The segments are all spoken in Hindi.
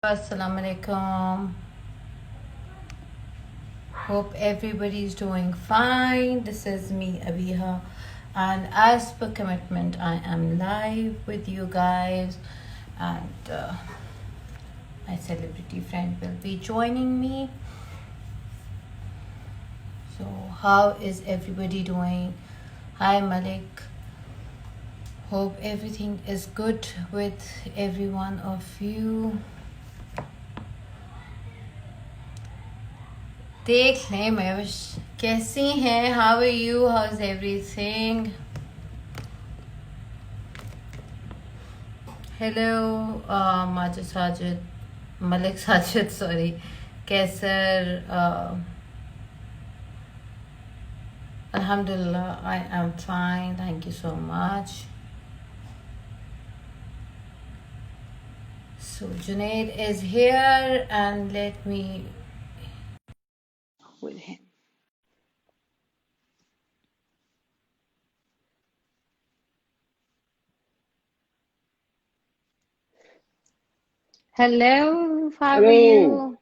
Assalamu alaikum. Hope everybody is doing fine. This is me, Abiha, and as per commitment, I am live with you guys, and my celebrity friend will be joining me. So, how is everybody doing? Hi, Malik. Hope everything is good with every one of you. देख लें महविश कैसी हैं? How are you? How's everything? Hello, Majid Sajid, Malik Sajid, sorry. Kaisar, Alhamdulillah, I am fine. Thank you so much. So Junaid is here, and let me with him. Hello, how are you?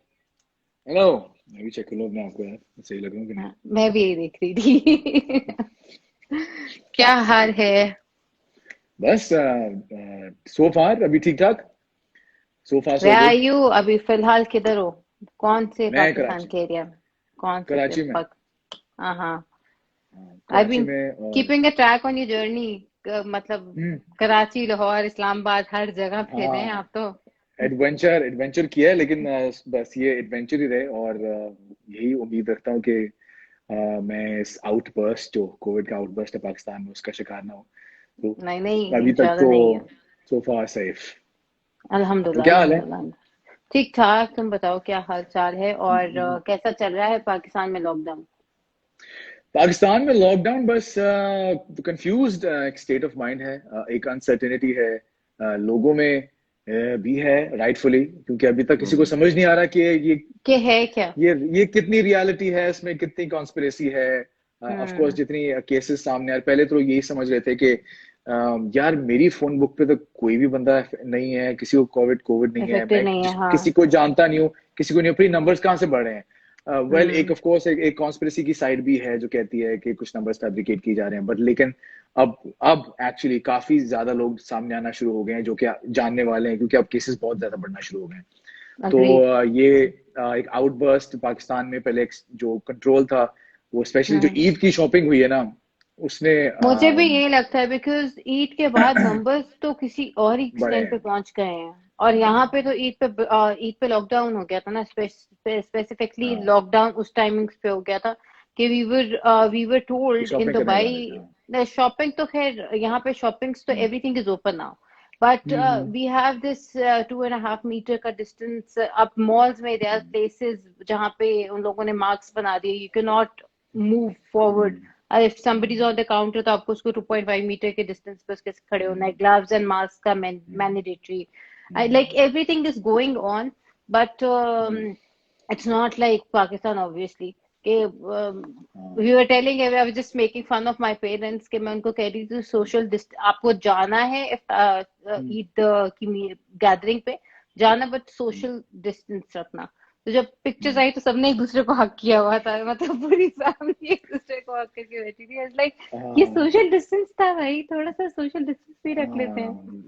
Hello मैं भी चेक कर लो अपने आप को यार सही लग रहा हूँ कि नहीं। मैं भी यही देख रही थी। क्या हाल है? बस सो फार अभी ठीक ठाक। सो फार सो Where are गुड। you? अभी फिलहाल किधर हो? कौन से मैं पाकिस्तान कराची के एरिया में? कौन से कराची में। हाँ, I've कराची been में और keeping a track on your journey. मतलब हम्म, कराची, लाहौर, इस्लामाबाद हर जगह फिरे हैं हाँ आप तो। एडवेंचर एडवेंचर किया है लेकिन बस ये एडवेंचर ही रहे और यही उम्मीद रखता हूँ कि मैं इस आउटबर्स्ट जो कोविड का आउटबर्स्ट है पाकिस्तान में उसका शिकार ना हो। नहीं तो नहीं, अभी तक ज्यादा तो नहीं है। सो फार सेफ। तो अल्हम्दुलिल्लाह क्या हाल है? अल्हम्दुलिल्लाह। ठीक ठाक, तुम बताओ क्या हाल चाल है और कैसा चल रहा है पाकिस्तान में लॉकडाउन? पाकिस्तान में लॉकडाउन बस कंफ्यूज्ड एक स्टेट ऑफ माइंड है। एक अनसर्टेनिटी है लोगों में भी है राइटफुली क्योंकि अभी तक किसी को समझ नहीं आ रहा कि के है क्या? ये कितनी रियलिटी है इसमें कितनी कॉन्स्पिरेसी है। ऑफ कोर्स हम्म। जितनी केसेस सामने आ रहे पहले तो यही समझ रहे थे कि यार मेरी फोन बुक पे तो कोई भी बंदा नहीं है किसी को कोविड कोविड नहीं है इफेक्टेड मैं नहीं है, किसी हाँ। को जानता नहीं हूँ किसी को नहीं अपनी नंबर्स कहाँ से बढ़ रहे हैं। वेल एक हम्म। ऑफ कोर्स एक कॉन्स्पिरेसी की साइड भी है जो कहती है कि कुछ नंबर्स फैब्रिकेट किए जा रहे हैं बट लेकिन अब एक्चुअली काफी ज्यादा लोग सामने आना शुरू हो गए हैं जो कि जानने वाले हैं क्योंकि अब केसेस बहुत ज्यादा बढ़ना शुरू हो गए हैं। तो अग्रीड। ये एक आउटबर्स्ट पाकिस्तान में पहले जो कंट्रोल था वो स्पेशली जो हम्म। ईद की शॉपिंग हुई है ना उसने मुझे भी यही लगता है बिकॉज ईद के बाद नंबर्स तो किसी और ही बढ़े एक्सटेंट पे हैं। पहुंच गए हैं। और यहाँ पे तो ईद पे लॉकडाउन हो गया था ना, स्पेसिफिकली हाँ लॉकडाउन उस टाइमिंग्स पे हो गया था कि वी वर कि टोल्ड इन शॉपिंग करने जा रहे दुबई। थे। हाँ शॉपिंग तो खैर यहाँ पे शॉपिंग्स तो hmm everything is open now, but hmm we have this 2.5 metre का डिस्टेंस। अब मॉल्स में देयर आर हम्म प्लेसेस जहाँ पे उन लोगों ने मार्क्स बना दिए, you can not move forward. Hmm if somebody is on the counter तो आपको उसको 2.5 मीटर के डिस्टेंस पे उसके खड़े होना है। ग्लव्स एंड मास्क का mandatory. Like everything is going on, but it's not like Pakistan obviously. कि we were telling, I was just making fun of my parents कि मैं उनको कह रही थी सोशल आपको जाना है ईद की गैदरिंग पे जाना, बट सोशल डिस्टेंस रखना। तो जब पिक्चर्स आई तो सबने एक दूसरे को हक किया हुआ था, मतलब पूरी फैमिली एक दूसरे को हक करके बैठी थी। लाइक ये हाँ सोशल डिस्टेंस था भाई, थोड़ा सा सोशल डिस्टेंस भी रख लेते हैं। हाँ,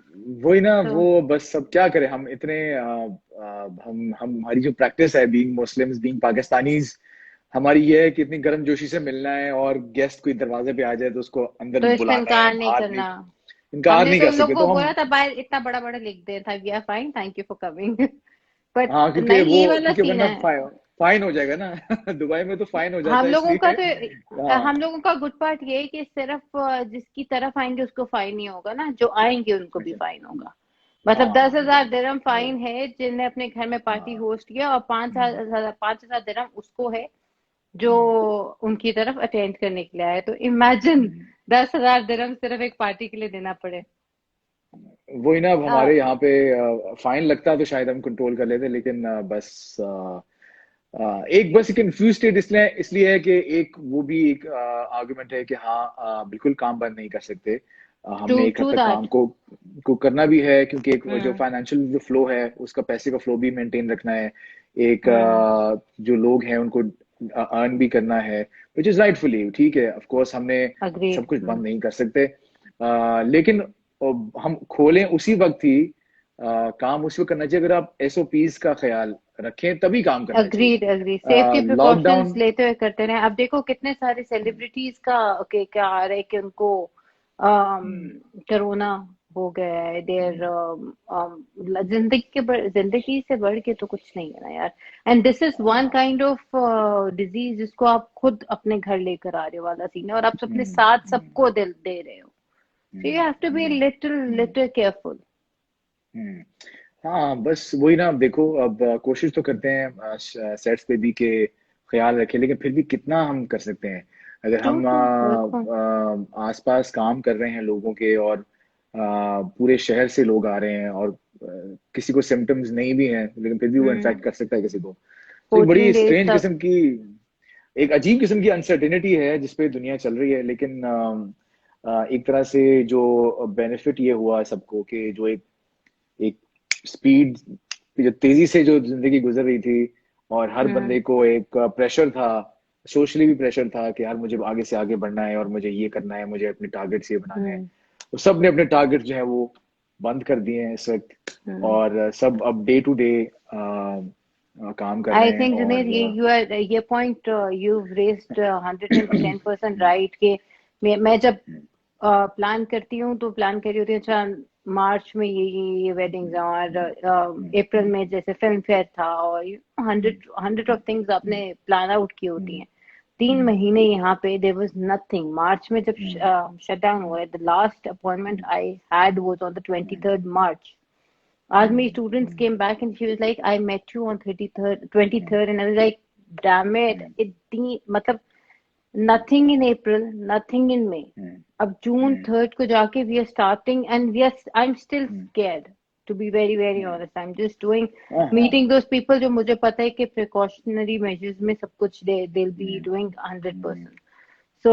वही ना तो वो बस सब क्या करें हम इतने हम हमारी जो प्रैक्टिस है बीइंग मुस्लिम्स बीइंग पाकिस्तानीज हमारी ये है कि इतनी गर्मजोशी से मिलना है और गेस्ट कोई दरवाजे पे आ जाए तो उसको अंदर तो इसका बुलाना है इनकार नहीं बाहर नहीं करना। इनकार हमने नहीं तो कर उन लोग सकते को तो हम। बोला था बाहर इतना बड़ा बड़ा लिख दिया था, we are fine, thank you for coming. But हाँ क्योंकि नहीं, वो ये वाला क्योंकि सीन वरना है। फाइन हो जाएगा ना दुबई में तो फाइन हो जाता हम है लोगों का इसलिए। तो हाँ हम लोगों का गुड पार्ट ये है कि सिर्फ जिसकी तरफ आएंगे उसको फाइन नहीं होगा ना, जो आएंगे उनको भी अच्छा फाइन होगा। मतलब दस हाँ हजार दिरहम फाइन है जिनने अपने घर में पार्टी हाँ होस्ट किया, और हम्म, 5,000 दिरहम उसको है जो हम्म, उनकी तरफ अटेंड करने के लिए आए। तो इमेजिन हम्म। 10,000 दिरहम सिर्फ एक पार्टी के लिए देना पड़े। वही ना अब आ, हमारे यहाँ पे फाइन लगता तो शायद हम कंट्रोल कर लेते लेकिन बस एक बस कंफ्यूज स्टेट इसलिए इसलिए है कि एक वो भी एक आर्गुमेंट है कि हाँ बिल्कुल काम बंद नहीं कर सकते। हमने एक हद true तक काम that. को करना भी है, क्योंकि एक जो Hmm. फाइनेंशियल जो फ्लो है उसका पैसे का फ्लो भी मेंटेन रखना है, एक Hmm. जो लोग हैं उनको अर्न भी करना है, विच इज राइटफुली ठीक है। ऑफ कोर्स हमने सब Agreed. कुछ Hmm. बंद नहीं कर सकते, लेकिन हम खोलें उसी वक्त ही, काम उसी वक्त करना चाहिए अगर आप एसओपीज का ख्याल रखें तभी काम करना चाहिए। Agreed agreed, safety precautions lockdown लेते हुए करते रहे। अब देखो कितने सारे सेलिब्रिटीज का क्या आ रहा है कि उनको कोरोना हो गया है। देर जिंदगी से बढ़ के तो कुछ नहीं है ना यार। And this is one kind of disease जिसको आप खुद अपने घर लेकर आ रहे हो वाला सीन है, और आप अपने साथ सबको दिल दे रहे हो। So you have to be little little careful. हाँ बस वही ना, अब देखो अब कोशिश तो करते हैं सेट्स पे भी के ख्याल रखें, लेकिन फिर भी कितना हम कर सकते हैं। अगर ट्रू हम ट्रू, बिल्कुल। आसपास काम कर रहे हैं लोगों के, और पूरे शहर से लोग आ रहे हैं, और किसी को सिम्टम्स नहीं भी हैं लेकिन फिर भी वो इन्फेक्ट कर सकता है किसी को, तो एक 14 बड़ी डेज स्ट्रेंज तक। किस्म की, एक अजीब किस्म की अनसर्टेनिटी है जिसपे दुनिया चल रही है। लेकिन एक तरह से जो बेनिफिट ये हुआ सबको कि जो एक एक स्पीड, जो तेजी से जो जिंदगी गुजर रही थी, और हर हम्म बंदे को एक प्रेशर था, सोशली भी प्रेशर था कि यार मुझे आगे से आगे बढ़ना है और मुझे ये करना है, मुझे अपने टारगेट्स ये बनाने हैं। हम्म तो सब ने अपने टारगेट जो है वो बंद कर दिए हैं इस वक्त, हम्म। और सब अब डे टू डे काम कर रहे आई हैं। थिंक जुनेद, और ये पॉइंट यू रेस्ड 110% राइट। कि मैं जब प्लान करती हूँ तो प्लान कर रही होती हूँ, अच्छा मार्च में ये वेडिंग्स हैं, और अप्रैल में जैसे फिल्म फेयर था, और हंड्रेड हंड्रेड ऑफ थिंग्स आपने प्लान आउट की होती हैं। 3 महीने यहाँ पे देयर वाज नथिंग। मार्च में जब शट डाउन हुआ, the last appointment I had was on the 23rd March. As my students came back and she was like, I met you on 23rd, and I was like, damn it, इतनी मतलब nothing in April, nothing in May. अब June 3rd को जाके we are starting, and I'm still scared, to be very very honest. I'm just doing meeting those people जो मुझे पता है कि precautionary measures में सब कुछ they'll be doing 100%. So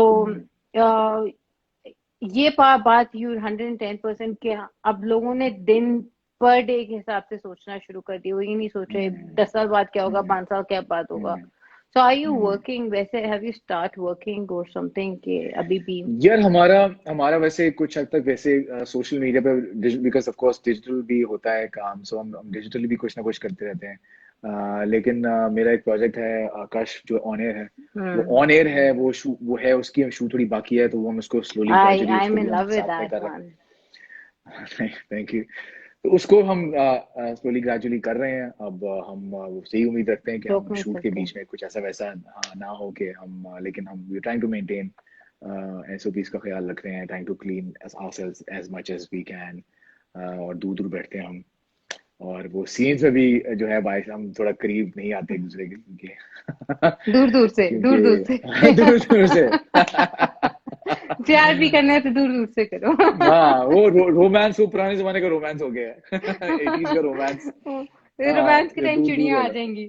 ये बात यू 110% के अब लोगों ने दिन पर डे के हिसाब से सोचना शुरू कर दिया। वो ये नहीं सोच रहे 10 साल बाद क्या होगा, 5 साल क्या बाद होगा। सो आर यू वर्किंग, वैसे हैव यू स्टार्ट वर्किंग और समथिंग के अभी भी? यार हमारा हमारा वैसे कुछ हद तक वैसे सोशल मीडिया पे, बिकॉज ऑफ कोर्स डिजिटल भी होता है काम, सो हम डिजिटली भी कुछ ना कुछ करते रहते हैं। लेकिन मेरा एक प्रोजेक्ट है आकाश जो ऑन एयर है, वो ऑन एयर है, वो है, उसकी शूट थोड़ी बाकी है, तो वो हम उसको स्लोली ग्रेजुअली आई एम उसको इन भी हम लव विद साथ में दैट कर वन। रहे हैं। Thank you. तो उसको हम स्लोली ग्रेजुअली कर रहे हैं। अब हम सही उम्मीद रखते हैं कि रोक हम नहीं शूट के सकते। बीच में कुछ ऐसा वैसा ना हो कि हम, लेकिन हम we trying to maintain SOPs का ख्याल रख रहे हैं, trying to clean ourselves as much as we can, और दूर दूर बैठते हैं हम, और वो सीन्स में भी जो है भाई हम थोड़ा करीब नहीं आते एक दूसरे के, क्योंकि दूर दूर से, दूर दूर से। क्योंकि दूर दूर से। प्यार भी करना है तो दूर दूर से करो। हाँ वो रोमांस, वो पुराने जमाने का रोमांस हो गया है। 80s का रोमांस। रोमांस के टाइम दूर दूर चिड़िया आ वाला। जाएंगी।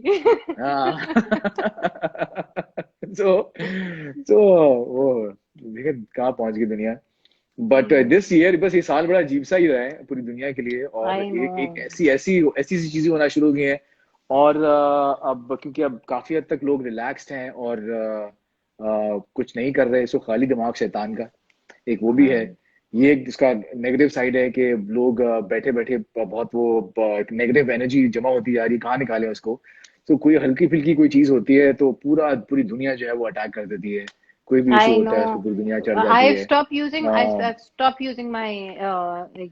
हाँ। तो वो देखिए कहाँ पहुंच गई दुनिया। बट दिस ईयर, बस ये साल बड़ा अजीब सा ही रहा है पूरी दुनिया के लिए, और आई नो। एक ऐसी ऐसी ऐसी सी चीजें होना शुरू हो गई हैं। और अब क्योंकि अब काफी हद तक लोग रिलैक्स्ड हैं, और कुछ नहीं कर रहे, सो खाली दिमाग शैतान का एक वो भी है। ये एक इसका नेगेटिव साइड है कि लोग बैठे बैठे बहुत वो नेगेटिव एनर्जी जमा होती जा रही है, कहाँ निकालें उसको। तो कोई हल्की फुल्की कोई चीज होती है तो पूरी दुनिया जो है वो अटैक कर देती है, कोई भी इशू I होता है know. उसको पूरी दुनिया चढ़ जाती I've है। stopped using. हाँ। I've stopped using my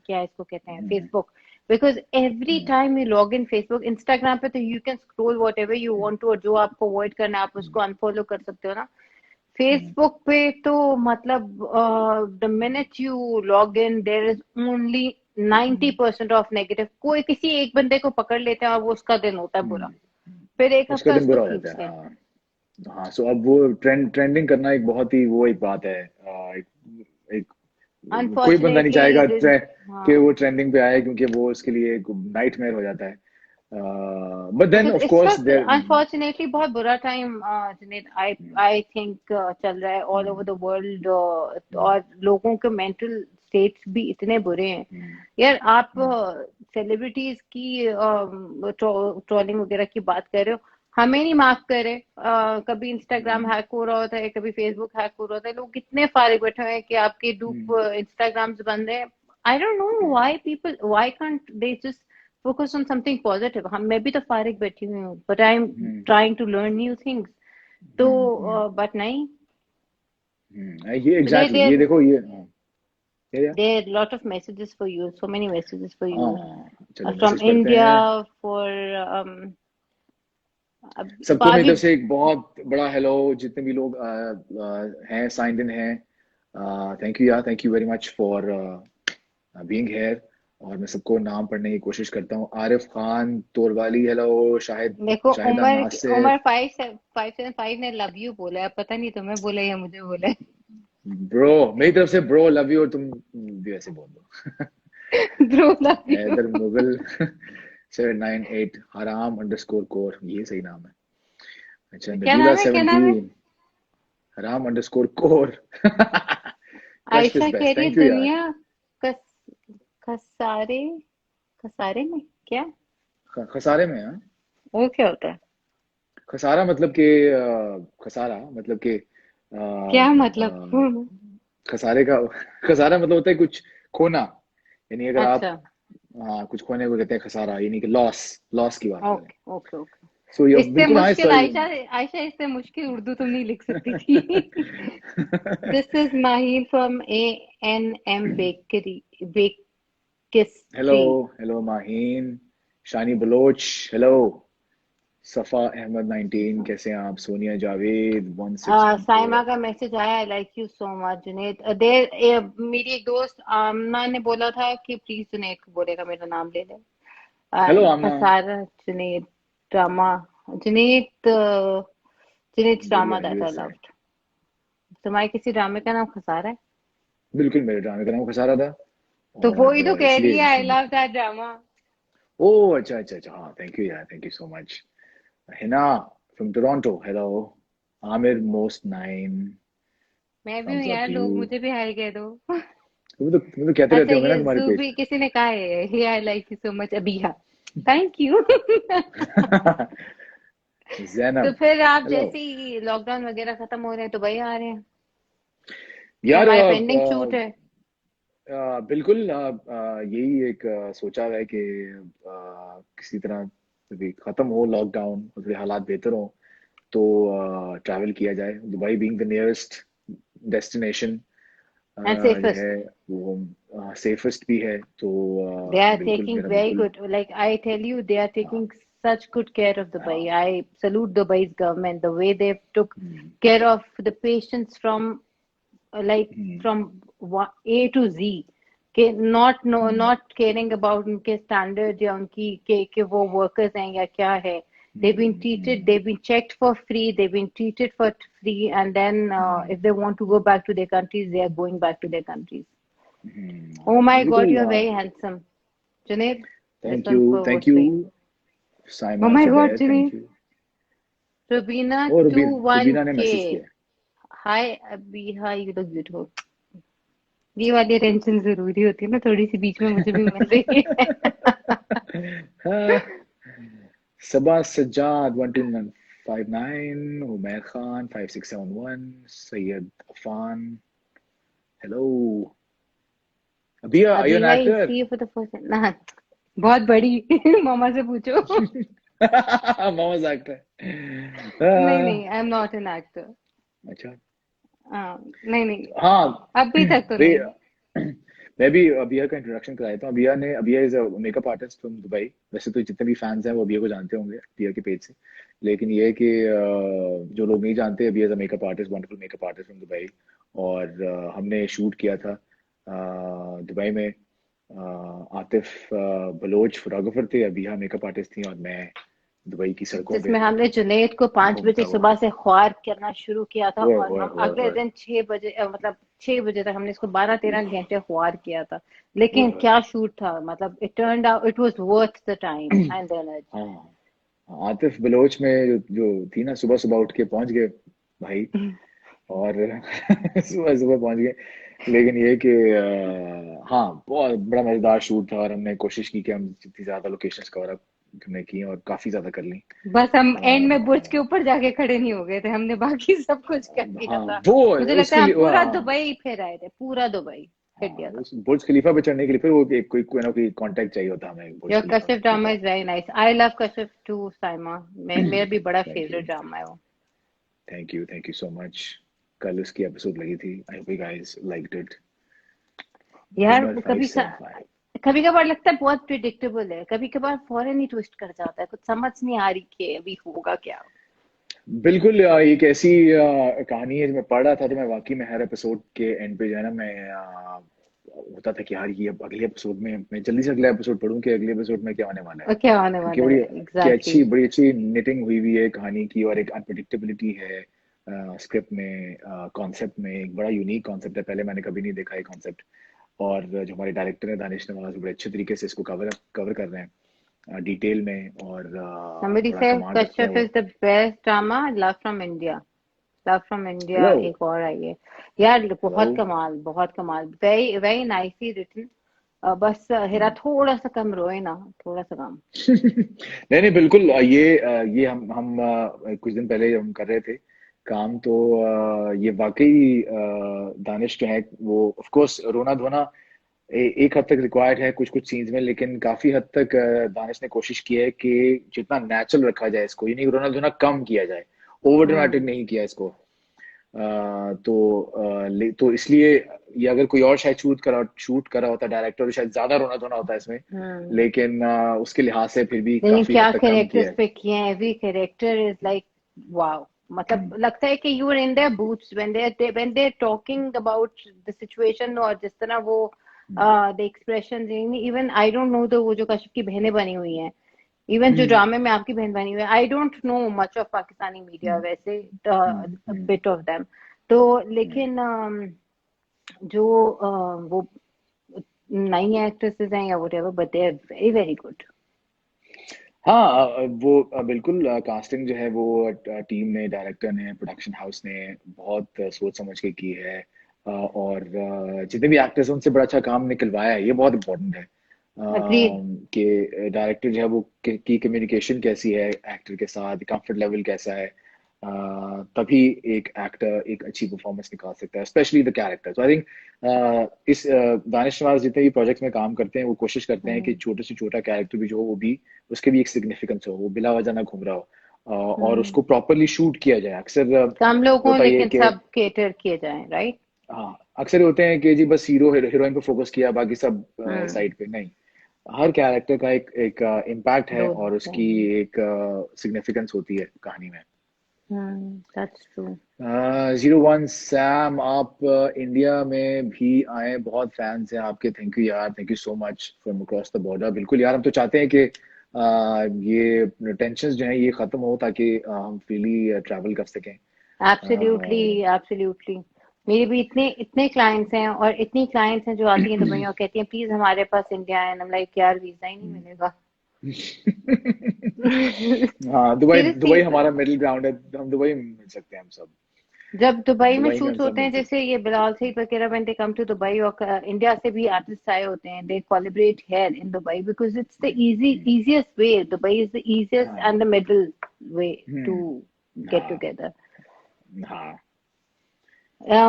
क्या इसको कहते हैं, Facebook, because every time you log in Facebook, Instagram पे तो you can scroll whatever you want to, और जो आपको avoid करना है आप उसको unfollow कर सकते हो ना। Facebook पे तो मतलब the minute you log in there is only 90% of negative। कोई किसी एक बंदे को पकड़ लेते हैं और वो उसका दिन होता है बुरा, फिर एक उसका हफ्ता दिन उसको बुरा हो जाता है। खींचते हैं। हाँ। हाँ, सो अब वो ट्रेंडिंग करना एक बहुत ही वो एक बात है। एक कोई बंदा नहीं Unfortunately, चाहेगा कि वो हाँ, ट्रेंडिंग पे आए, क्योंकि वो उसके लिए एक नाइटमेयर हो जाता है। बट देन बिकॉज ऑफ इस कोर्स वक्त देयर। अनफॉर्चुनेटली बहुत बुरा टाइम जुनेद, आई थिंक चल रहा है ऑल ओवर द वर्ल्ड, और लोगों के मेंटल स्टेट्स भी इतने बुरे हैं यार। आप सेलिब्रिटीज की ट्रोलिंग वगैरह की बात कर रहे हो, हमें नहीं माफ करे। कभी इंस्टाग्राम हैक हो रहा होता है, कभी फेसबुक हैक हो रहा होता है, लोग कितने फारिग बैठे हुए हैं कि आपके डूप इंस्टाग्राम्स बंद है। I don't know why can't they just focus on something positive. हम मैं भी तो फारिग बैठी हुई हूँ, but I am trying to learn new things. तो बट नहीं, ये Junaid, एग्जैक्टली ये देखो ये क्या there are lot of messages for you, so many messages for you चलो from मैसेज पढ़ते India हैं। for सबको मेरी अभी तरफ से एक बहुत बड़ा हेलो, जितने भी लोग हैं साइंड इन हैं, थैंक यू यार, thank you very much for being here. और मैं सबको नाम पढ़ने की कोशिश करता हूँ। आरिफ खान तोरवाली हेलो, शाहिद देखो शाहिदा नासिर। उमर 575 ने लव यू बोला है, पता नहीं तुम्हें बोला या मुझे बोला है। ब्रो मेरी तरफ से ब्रो लव यू, और तुम भी वैसे बोल दो। Bro love you. Haider Mughal 798 हराम अंडरस्कोर कोर, ये सही नाम है। अच्छा क्या नबीला नाम है, क्या नाम है? 17 हराम underscore core. Best Ayesha is कह बेस्ट, रही है थैंक यू यार। दुनिया कस खसारे खसारे में क्या? खसारे में, हाँ। वो क्या होता है? खसारा मतलब कि खसारा मतलब कि क्या मतलब? खसारे का खसारा मतलब होता है कुछ खोना। यानी अगर आप अच्छा, कुछ खोने को कहते हैं खसारा, यानी कि लॉस, लॉस की बात करें। Okay okay okay. सो ये इससे बिल्कुल हाँ मुश्किल इसका आयशा, आयशा इससे मुश्किल उर्दू तुम नहीं लिख सकती थी। This is Maheen from A&M hello, Bakery. Hello Maheen, Shani Baloch hello, Safa Ahmed 19 कैसे हैं आप, सोनिया जावेद 1614। साइमा का मैसेज आया, I like you so much Junaid. देर मेरी एक दोस्त आमना ने बोला था कि प्लीज जुनेद को बोलेगा मेरा नाम ले ले। हेलो आमना, खसारा जुनेद ड्रामा, जुनेद जुनेद ड्रामा बढ़िया दैट आई यूएसए। लव्ड। तुम्हारे किसी ड्रामे का नाम खसारा है? बिल्कुल मेरे ड्रामे का नाम खसारा था, तो वो ही और तो कह रही इसलिए है आई लव दैट ड्रामा। ओ अच्छा अच्छा अच्छा, हाँ थैंक यू यार, thank you so much. Hina from Toronto hello, Aamir most 9 मैं भी हूँ थम्स अप यार, टू यू। लोग मुझे भी हाय कह दो। तुम तो कहते रहते अच्छा, होंगे ना ये तुम्हारे पेज जूबी किसी ने कहा है, hey I like you so much Abiya, thank you. तो जैनब फिर आप हेलो। जैसे ही लॉकडाउन वगैरह खत्म हो रहे हैं तो भाई आ रहे हैं कि यार हमारे पेंडिंग शूट है। बिल्कुल यही एक सोचा है कि किसी तरह अभी खत्म हो लॉकडाउन और थोड़े हालात बेहतर हो तो ट्रैवल किया जाए। Dubai being the nearest destination and जो सेफेस्ट। है वो सेफेस्ट भी है, तो They are बिल्कुल taking मेरा very बिल्कुल good, like I tell you, they are हाँ taking such good care of Dubai. हाँ I salute Dubai's government, the way they took hmm, care of the patients from like hmm, from A to Z, के not no hmm, not caring about उनके standard या उनकी के वो workers हैं या क्या है। They've been treated, hmm, they've been checked for free, they've been treated for free, and then if they hmm, want to go back to their countries, they are going back to their countries. Oh my God, बिल्कुल you are very handsome. Junaid, this thank one you, for thank votes you for you. Oh Saima my God, Zubair, thank Junaid. You. Rubina और रुबीना ने मैसेज 21K. किया Hi, Abiha, you look beautiful. ये वाली टेंशन जरूरी होती है ना, थोड़ी सी बीच में मुझे भी मिल रही है। है। Saba Sajjad 1259, Umair Khan 5671, Syed Affan hello. Abiya are you अभी an high actor? See for the first ना, बहुत बड़ी। मामा से पूछो। मामाज एक्टर। नहीं नहीं, I am not an actor. अच्छा नहीं नहीं, हाँ अभी तक तो रे, नहीं। मैं भी अबिया का इंट्रोडक्शन कराया था। Abiya is a makeup artist from Dubai. वैसे तो जितने भी फैंस हैं वो अबिया को जानते होंगे अबिया के पेज से, लेकिन ये है कि जो लोग नहीं जानते, Abiya is a makeup artist, wonderful makeup artist from Dubai. और हमने शूट किया था दुबई में। आतिफ बलोच फोटोग्राफर थे, अबिया मेकअप आर्टिस्ट थी, और मैं दुबई की सड़कों पे जिसमें हमने जुनेद को 5 बजे घूमता हुआ। सुबह से ख्वार करना शुरू किया था, ओए और ओए हम ओए अगले ओए दिन 6 बजे मतलब 6 बजे तक हमने इसको 12-13 घंटे ख्वार किया था। ओए लेकिन ओए। क्या शूट था, मतलब it turned out it was worth the time and the energy. हाँ आतिफ बलोच में जो थी ना, सुबह सुबह उठ के पहुंच गए भाई। और सुबह सुबह पहुंच गए। लेकिन ये कि हाँ, बहुत बड़ा मजेदार शूट था और हमने कोशिश की कि हम जितनी ज्यादा लोकेशंस कवर अप हमने की और काफी ज्यादा कर ली। बस हम एंड में बुर्ज के अ, ऊपर जाके खड़े नहीं हो गए थे, हमने बाकी सब कुछ कर लिया हाँ था। वो मुझे लगता उसके है हम लिए पूरा हाँ। दुबई फिर आए थे, पूरा दुबई फिर हाँ दिया था। उस बुर्ज खलीफा पे चढ़ने के लिए फिर वो एक कोई ना कोई कांटेक्ट चाहिए होता हमें बुर्ज योर खलीफा कशिफ के ड्रामा ऊपर। Is very nice, I love Kashif too Saima. मेरा भी बड़ा थैंक यू, फेवरेट ड्रामा है वो। Thank you so much. कल उसकी एपिसोड लगी थी, I hope you guys liked it. यार विनर कभी 575। कभी कभार लगता है बहुत प्रिडिक्टेबल है, कभी कभार फौरन ही ट्विस्ट कर जाता है, कुछ समझ नहीं आ रही कि अभी होगा क्या। बिल्कुल एक ऐसी कहानी है जो मैं पढ़ रहा था, तो मैं वाकई में हर एपिसोड के एंड पे जो है ना, मैं होता था कि यार ये अब अगले एपिसोड में मैं जल्दी से अगला एपिसोड पढूं कि अगले एपिसोड में क्या होने वाला है। और क्या होने क्योंकि वाला है, एग्जैक्टली। बड़ी अच्छी निटिंग हुई हुई है कहानी की, और एक अनप्रडिक्टेबिलिटी है स्क्रिप्ट में, कॉन्सेप्ट में। एक बड़ा यूनिक कॉन्सेप्ट है, पहले मैंने कभी नहीं देखा है कॉन्सेप्ट। और जो हमारे डायरेक्टर है दानिश नवाज, बड़े अच्छे तरीके से इसको कवर कर रहे हैं डिटेल में, और somebody बड़ा said कमाल रख रहे हैं कश्यप वो। is the best drama, love from India। Love from India hello, एक और आई है यार, हेलो। बहुत कमाल, बहुत कमाल, वेरी वेरी नाइसली रिटन। बस हेरा थोड़ा सा कम रोए ना, थोड़ा सा कम। नहीं नहीं बिल्कुल, ये हम कुछ दिन पहले हम कर रहे थे काम, तो ये वाकई दानिश जो है वो ऑफ कोर्स रोना धोना एक हद तक रिक्वायर्ड है कुछ कुछ सीन्स में, लेकिन काफी हद तक दानिश ने कोशिश की है कि जितना नेचुरल रखा जाए इसको, यानी रोना धोना कम किया जाए, ओवर ड्रामेटिक हम्म। नहीं किया इसको। तो इसलिए ये अगर कोई और शायद शूट करा होता डायरेक्टर, तो शायद ज्यादा रोना धोना होता इसमें। हम्म। लेकिन उसके लिहाज से फिर भी लेकिन काफी हद क्या तक कम किया कैरेक्टर्स है। पे किए हैं, every character is like wow. मतलब लगता है कि you are in their boots when they talking about the situation, और जिस तरह वो the expression, even I don't know, तो वो जो कश्यप की बहनें बनी हुई हैं, इवन जो ड्रामे में आपकी बहन बनी हुई है, I don't know much of Pakistani media वैसे, बिट ऑफ देम। तो लेकिन जो वो नई एक्ट्रेसेस हैं या whatever, but they are very very good. हाँ वो बिल्कुल कास्टिंग जो है वो टीम ने, डायरेक्टर ने, प्रोडक्शन हाउस ने बहुत सोच समझ के की है। और जितने भी एक्टर्स हैं उनसे बड़ा अच्छा काम निकलवाया है, ये बहुत इम्पोर्टेंट है। अग्रीड। कि डायरेक्टर जो है वो की कम्युनिकेशन कैसी है एक्टर के साथ, कंफर्ट लेवल कैसा है, तभी एक एक्टर एक अच्छी परफॉर्मेंस निकाल सकता है, स्पेशली द कैरेक्टर। तो आई थिंक दानिश नवाज जितने भी प्रोजेक्ट्स में काम करते हैं वो कोशिश करते हैं कि छोटे से छोटा कैरेक्टर भी जो हो वो भी उसके भी एक सिग्निफिकेंस हो, वो बिला वजह ना घूम रहा हो, और उसको प्रॉपरली शूट किया जाए। अक्सर कम लोग हों होता ये है लेकिन कि सब केटर किए जाएं, राइट। हाँ, अक्सर होते हैं कि जी बस हीरोइन पे फोकस किया, बाकी सब हम्म। साइड पे नहीं। हर कैरेक्टर का एक एक इम्पैक्ट है रोल और होते उसकी हैं। एक सिग्निफिकेंस होती है कहानी में। That's true. 01 सैम, आप इंडिया में भी आए, बहुत फैंस हैं आपके। थैंक यू यार, thank you so much from across the border. बिल्कुल यार, हम तो चाहते हैं कि ये टेंशन जो है ये खत्म हो, ताकि हम फ्रीली ट्रैवल कर सकें। Absolutely, absolutely. मेरे भी इतने इतने क्लाइंट्स हैं, और इतनी क्लाइंट्स हैं जो आती हैं दुबई और कहती हैं प्लीज हमारे पास इंडिया आए, हम लाइक यार वीजा ही नहीं मिलेगा। हाँ, दुबई सीरियसली। दुबई हमारा मिडिल ग्राउंड है, हम दुबई में मिल सकते हैं हम सब। जब दुबई में दुबई में हम शूट सब होते मिल हैं, सकते जैसे ये बिलाल सईद वगैरह, when they come to Dubai, और इंडिया से भी आर्टिस्ट आए होते हैं, they collaborate here in Dubai because it's the हैं। easiest way, Dubai is the easiest हाँ। and the middle way to हम्म। get हाँ। together। हाँ।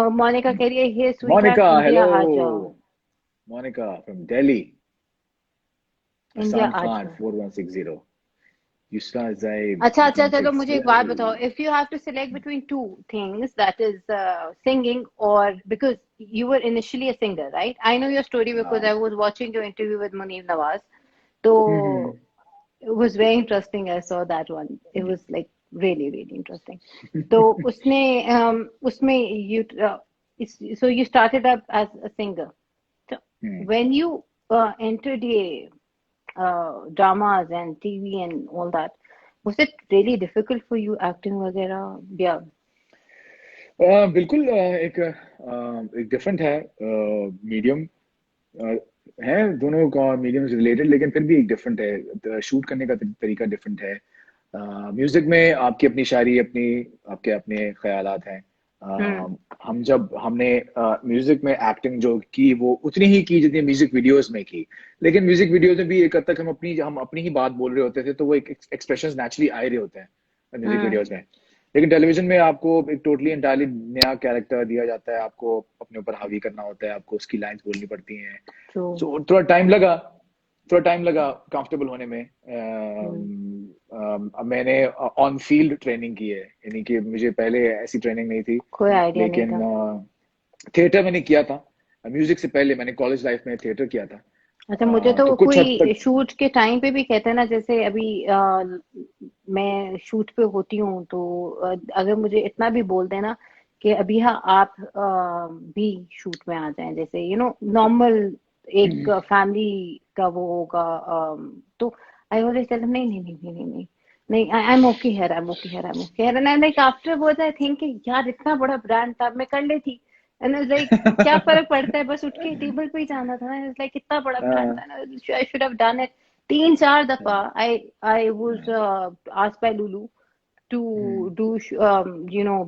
मोनिका कह रही है hey sweetheart, Monica, India hello. आ जाओ। Monica from Delhi. India Hasan आ खान जाओ। 4160। Yusra Zaib अच्छा अच्छा, चलो 116। मुझे एक बात बताओ, Hello। If you have to select between two things, that is singing, और because you were initially a singer, right, I know your story because हाँ। I was watching your interview with Munir Nawaz. तो हम्म। it was very interesting, I saw that one, it was like really really interesting। तो उसने उसमें you so you started up as a singer, so hmm. when you entered the dramas and TV and all that, was it really difficult for you acting वगैरह, yeah? बिल्कुल एक डिफरेंट है मीडियम, है दोनों का मीडियम रिलेटेड, लेकिन फिर भी एक डिफरेंट है, शूट करने का तरीका डिफरेंट है। म्यूजिक में आपकी अपनी शायरी, अपनी आपके अपने ख्यालात हैं, हम्म हम जब हमने म्यूजिक में एक्टिंग जो की वो उतनी ही की जितनी म्यूजिक वीडियोस में की, लेकिन म्यूजिक वीडियोस में भी एक हद तक हम अपनी ही बात बोल रहे होते थे, तो वो एक एक्सप्रेशंस नेचुरली आ ही रहे होते हैं म्यूजिक हम्म वीडियोस में। लेकिन टेलीविजन में आपको एक टोटली इंटायरली नया कैरेक्टर दिया जाता है, आपको अपने ऊपर हावी करना होता है, आपको उसकी लाइंस बोलनी पड़ती हैं। ट्रू सो थोड़ा टाइम लगा कंफर्टेबल होने में। अब मैंने ऑन फील्ड ट्रेनिंग की है, यानी कि मुझे पहले ऐसी ट्रेनिंग नहीं थी। कोई आइडिया नहीं लेकिन था। थिएटर मैंने किया था, म्यूजिक से पहले मैंने कॉलेज लाइफ में थिएटर किया था। अच्छा, मुझे तो तो कुछ हद कोई तक। शूट के टाइम पे भी कहते हैं ना, जैसे अभी मैं शूट पे होती हूँ तो अगर मुझे इतना भी बोल देना कि अभी हाँ आप भी शूट में आ जाएं, जैसे नॉर्मल एक फैमिली का वो होगा, तो आई ऑलवेज टेल नहीं नहीं नहीं नहीं नहीं नहीं नहीं, I M okay here, I am okay here, I am okay here, and like after वो आई थिंक यार इतना बड़ा ब्रांड था, मैं कर लेती। एंड लाइक क्या फर्क पड़ता है, बस उठ के टेबल पे ही जाना था ना, इट्स लाइक कितना बड़ा ब्रांड था ना, I should have done it. 3-4 दफा I was asked by Lulu to do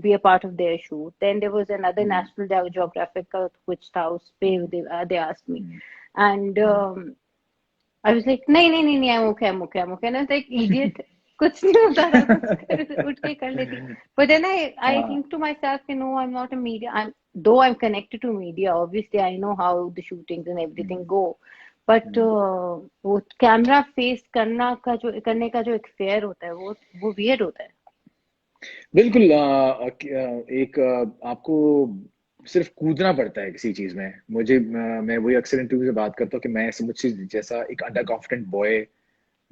be a part of their shoot. Then there was another National Geographic which था उस पे they asked me, and I was like नहीं नहीं नहीं नहीं, I'm okay, I'm okay, I'm okay, and I was like idiot, कुछ नहीं होता था, उठ के कर लेती। But then I think to myself कि no, I'm not a media, though I'm connected to media, obviously I know how the shootings and everything go, but वो कैमरा फेस करने का जो एक फेयर होता है, वो weird होता है। बिल्कुल। एक आपको सिर्फ कूदना पड़ता है किसी चीज में। मैं वही अक्सर इंटरव्यू से बात करता हूँ कि मैं मुझसे जैसा एक अंडर कॉन्फिडेंट बॉय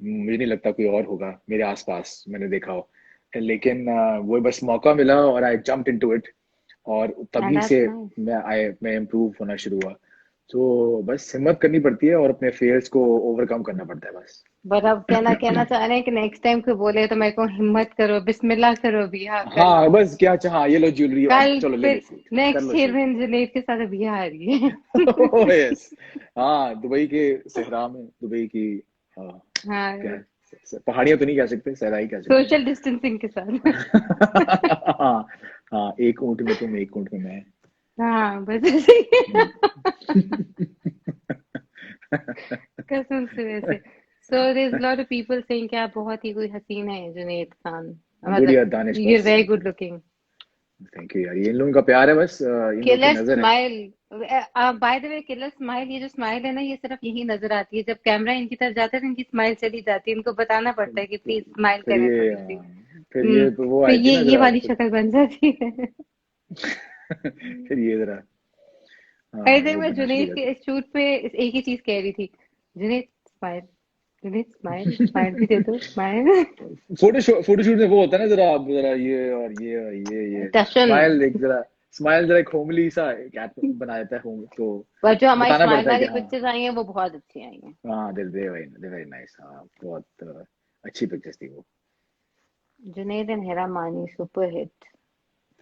मुझे नहीं लगता कोई और होगा मेरे आसपास मैंने देखा हो। लेकिन वो बस मौका मिला और आई जंप्ड इनटू इट, और And तभी से that's nice। मैं इम्प्रूव होना शुरू हुआ। तो बस हिम्मत करनी पड़ती है और अपने फेयर्स को ओवरकम करना पड़ता है बस। बट अब कहना कहना चाह रहे हैं कि नेक्स्ट टाइम कोई बोले तो मेरे को हिम्मत करो, बिस्मिल्लाह करो भैया, कर हाँ लो। बस क्या चाहा, ये लो ज्वेलरी और कल चलो ले लो फिर शूट, कर नेक्स्ट लो शूट। हीरोइन जुनैद के साथ अभी आ रही है। यस। हाँ, दुबई के सहरा में, दुबई की। हाँ, क्या हाँ, है, पहाड़ियां तो नहीं कह सकते, सहरा ही कह सकते सोशल डिस्टेंसिंग के साथ। हैं। हाँ। हाँ, एक ऊंट में तुम, एक ऊंट में मैं। हाँ बस ऐसे ही। हम्म। कसम से वैसे। So there is lot of people saying कि आप बहुत ही कोई हसीन है जुनैद खान, गुड मतलब यार दानिश, यू आर बस very good looking. Thank you यार, ये इन लोगों का प्यार है, बस इन लोगों की किलर नजर है। Smile, by the way killer smile, ये जो स्माइल है ना, ये सिर्फ यही नजर आती है जब कैमरा इनकी तरफ जाता है तो इनकी स्माइल चली जाती है, इनको बताना पड़ता है कि प्लीज स्माइल फिर करें ये थोड़ी सी। फिर हम्म ये वो फिर आती है ना ये जरा वाली शक्ल बन जाती है। फिर ये जरा, अरे हाँ देख, वो मैं बनना शुरू हो जुनैद जाती के शूट पे एक ही चीज कह रही थी, Junaid smile, Junaid smile, smile भी दे दो, स्माइल। है। फोटोशूट में वो होता है ना, जरा आप जरा ये और ये और ये टशन। स्माइल, एक जरा स्माइल, जरा एक होमली सा कैट बना देता है होम, तो पर जो हमारी बताना स्माइल पड़ता है कि वाली हाँ। पिक्चर्स आई हैं वो बहुत अच्छी आई हैं। हाँ, दे वेरी नाइस। हाँ, बहुत अच्छी पिक्चर्स थी वो। Junaid and Hira Mani super hit.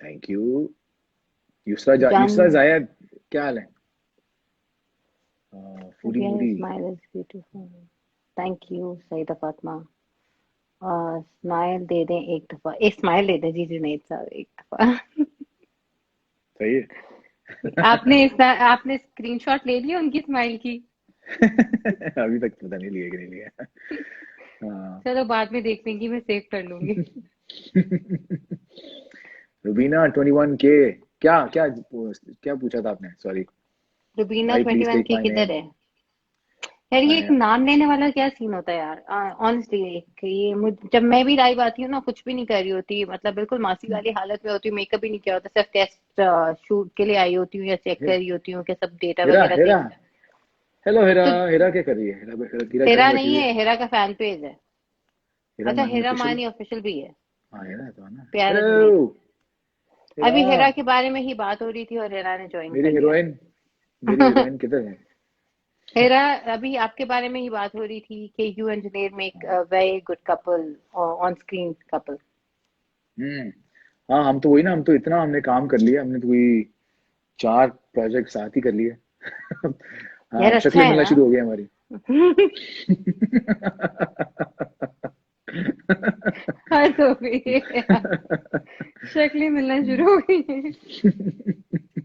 Thank you. Done. Yusra Jaya, क्या हाल है? Foodie Your moody. smile is beautiful. Thank you, Saeeda Fatima. Smile दे दें एक दफा, एक स्माइल दे दें जी जुनैद साहब, एक दफा। सही है। आपने स्क्रीनशॉट ले लिया उनकी स्माइल की? अभी तक पता नहीं लिया कि नहीं लिया। हाँ। चलो बाद में देख लेंगी, मैं सेव कर लूंगी। रुबीना 21K। क्या क्या क्या पूछा था आपने, सॉरी। रुबीना भाई ट्वेंटी प्लीज वन टेक के माय किधर नेम। है? यार ये एक नाम लेने वाला क्या सीन होता है यार, ऑनेस्टली एक जब मैं भी लाइव आती हूँ ना, कुछ भी नहीं कर रही होती, मतलब बिल्कुल मासी वाली हालत में होती हूँ, मेकअप भी नहीं किया होता, सिर्फ टेस्ट शूट के लिए आई होती हूँ या चेक कर रही होती हूँ कि सब डेटा हेरा वगैरह सही हेरा, है। हेलो हेरा। तो हेरा क्या कर रही है? हेरा क्या हेरा बैठी नहीं हुई है? है, हेरा का फैन पेज है। हेरा अच्छा, मानी हेरा ऑफिशियल। मानी ऑफिशियल भी है। हाँ, हेरा तो है ना। प्यारा जुनैद। हेलो हेरा। अभी हेरा के बारे में ही बात हो रही थी और हेरा ने ज्वाइन मेरी कर लिया। हीरोइन, मेरी हीरोइन किधर है? हेरा, अभी आपके बारे में ही बात हो रही थी कि you and Junaid make a very good couple, on screen couple. Hmm. हाँ, हम तो वही ना, हम तो इतना हमने काम कर लिया, हमने तो कोई 4 प्रोजेक्ट साथ ही कर लिए। यार हाँ, अच्छा शक्लें है मिलना ना। शुरू हो गई हमारी। हाँ तो भी शक्लें मिलना शुरू हो गई हैं।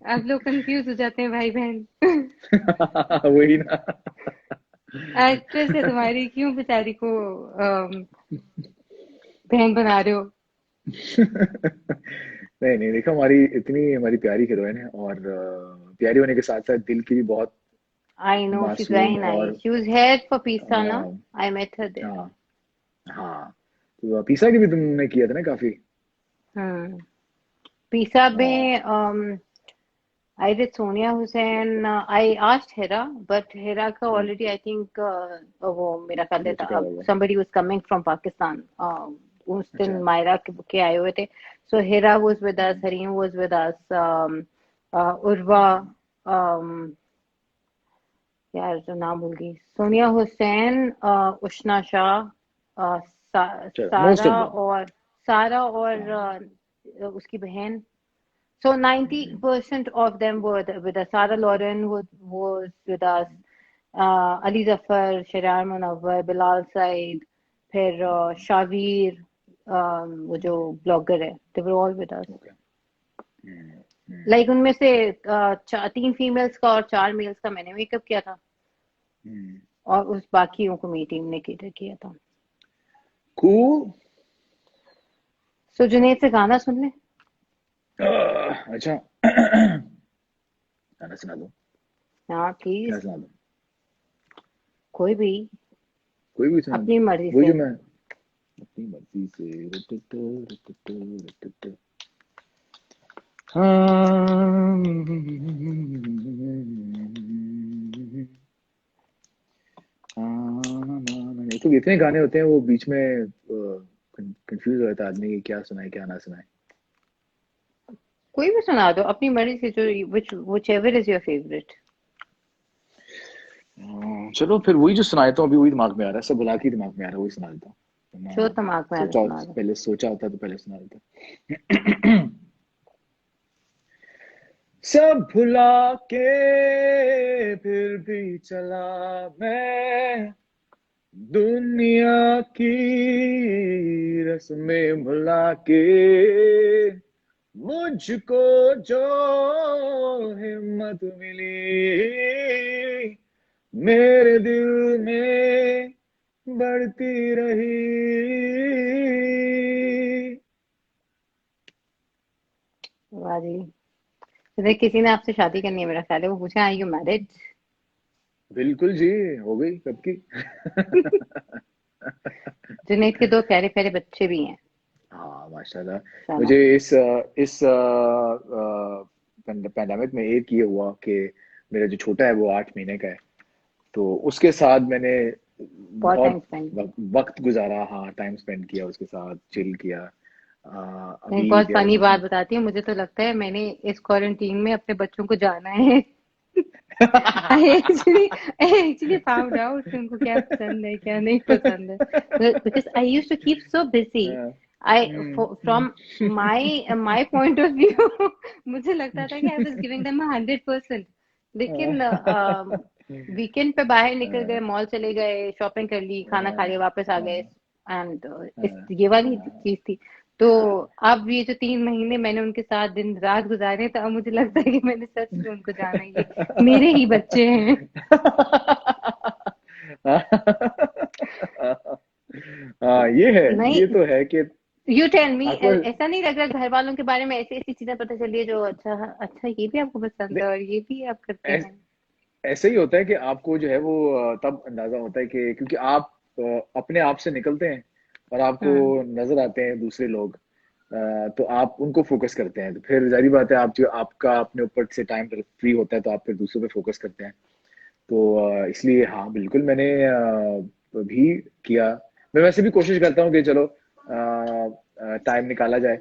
आप लोग कंफ्यूज हो जाते हैं भाई बहन। वही ना। एक्ट्रेस है तुम्हारी, क्यों बेचारी को बहन बना रहे हो? नहीं नहीं, देखो हमारी इतनी हमारी प्यारी हीरोइन है, और प्यारी होने के साथ साथ दिल की भी बहुत I know she is very मासूम नाइस, और शी वाज हेयर फॉर पीसा ना, अ, आई मेट हर देयर। हाँ हाँ। तो पीसा की भी तुमने किया था ना काफी। हम्म। पीसा हाँ, में I did Sonia Hussain. I asked Hera, but Hera का already I think वो मेरा ख्याल हो था चुका अब होगा। somebody was coming from Pakistan. उस दिन अच्छा। मायरा के आए हुए थे. So Hera was with us, Harim was with us, Urva, um, यार जो नाम भूल गई, सोनिया हुसैन, उष्णा शाह, चलो, मोस्ट ऑफ देम। सारा और हाँ। उसकी बहन. So 90% of them were with us. Sarah Lauren was with us. Ali Zafar, Shirar Munawwar, Bilal Said, फिर शावीर, वो जो ब्लॉगर है, they were all with us. Okay. Hmm. Like उनमें से 3 फीमेल्स का और 4 मेल्स का मैंने मेकअप किया था, हम्म। और उस बाकियों को मेरी टीम ने किया था. कूल। सो जुनेद से गाना सुन ले. अच्छा। गाना सुना दो। हाँ क्या प्लीज, सुना दो? कोई भी, कोई भी सुना दो। अपनी मर्जी वो से. जो मैं अपनी मर्जी से हाँ। तो इतने गाने होते हैं, वो बीच में कंफ्यूज हो जाता है आदमी कि क्या सुनाए क्या ना सुनाए। कोई भी सुना दो अपनी मर्जी से, जो whichever is your favorite. चलो फिर वही जो सुनाए तो अभी वही दिमाग में आ रहा है, सब बुला के दिमाग में आ रहा है, वही सुना देता हूँ। जो वरना दिमाग में आ रहा सुना दो. पहले सोचा होता तो पहले सुना देता। सब भुला के फिर भी चला मैं, दुनिया की रस्में भुला के, मुझको जो हिम्मत मिली मेरे दिल में बढ़ती रही। वाह जी. जैसे किसी ने आपसे शादी करनी है मेरा ख्याल है, वो पूछे आर यू मैरिड. बिल्कुल जी, हो गई कब की। जुनेद के 2 प्यारे प्यारे बच्चे भी हैं. हाँ माशाल्लाह। चलो. मुझे इस पैंडेमिक में एक ये हुआ कि मेरा जो छोटा है वो 8 महीने का है, तो उसके साथ मैंने बहुत टाइम बहुत स्पेंड किया. वक्त गुजारा। हाँ, टाइम स्पेंड किया उसके साथ, चिल किया। एक अभी बहुत फनी बात बताती हूँ, मुझे तो लगता है मैंने इस क्वारंटीन में अपने बच्चों को जाना है. आई एक्चुअली फाउंड आउट कि उनको क्या पसंद है क्या नहीं पसंद है, because I used to keep so busy. I from my point of view मुझे लगता था कि आई वाज गिविंग देम 100%, लेकिन वीकेंड पे बाहर निकल गए, मॉल चले गए, शॉपिंग कर ली, खाना खा लिया, वापस आ गए, एंड इस ये वाली चीज थी. तो अब ये जो 3 महीने मैंने उनके साथ दिन रात गुजारे, तो अब मुझे लगता है कि मैंने सच में उनको जाना ही है, मेरे ही बच्चे हैं. हाँ, नहीं, ये तो है कि यू टेल मी, आपको ऐसा नहीं लग रहा घर वालों के बारे में ऐसी ऐसी चीजें पता चली है जो अच्छा अच्छा ये भी आपको पसंद है और ये भी आप करते ऐ- हैं. ऐसे ही होता है कि आपको जो है वो तब अंदाजा होता है कि क्योंकि आप अपने आप से निकलते हैं और आपको हम्म. नजर आते हैं दूसरे लोग, तो आप उनको फोकस करते हैं, तो फिर जारी बात है आप जो आपका अपने ऊपर से टाइम फ्री होता है तो आप फिर दूसरों पे फोकस करते हैं। तो इसलिए हाँ बिल्कुल मैंने भी किया। मैं वैसे भी कोशिश करता हूँ कि चलो टाइम निकाला जाए,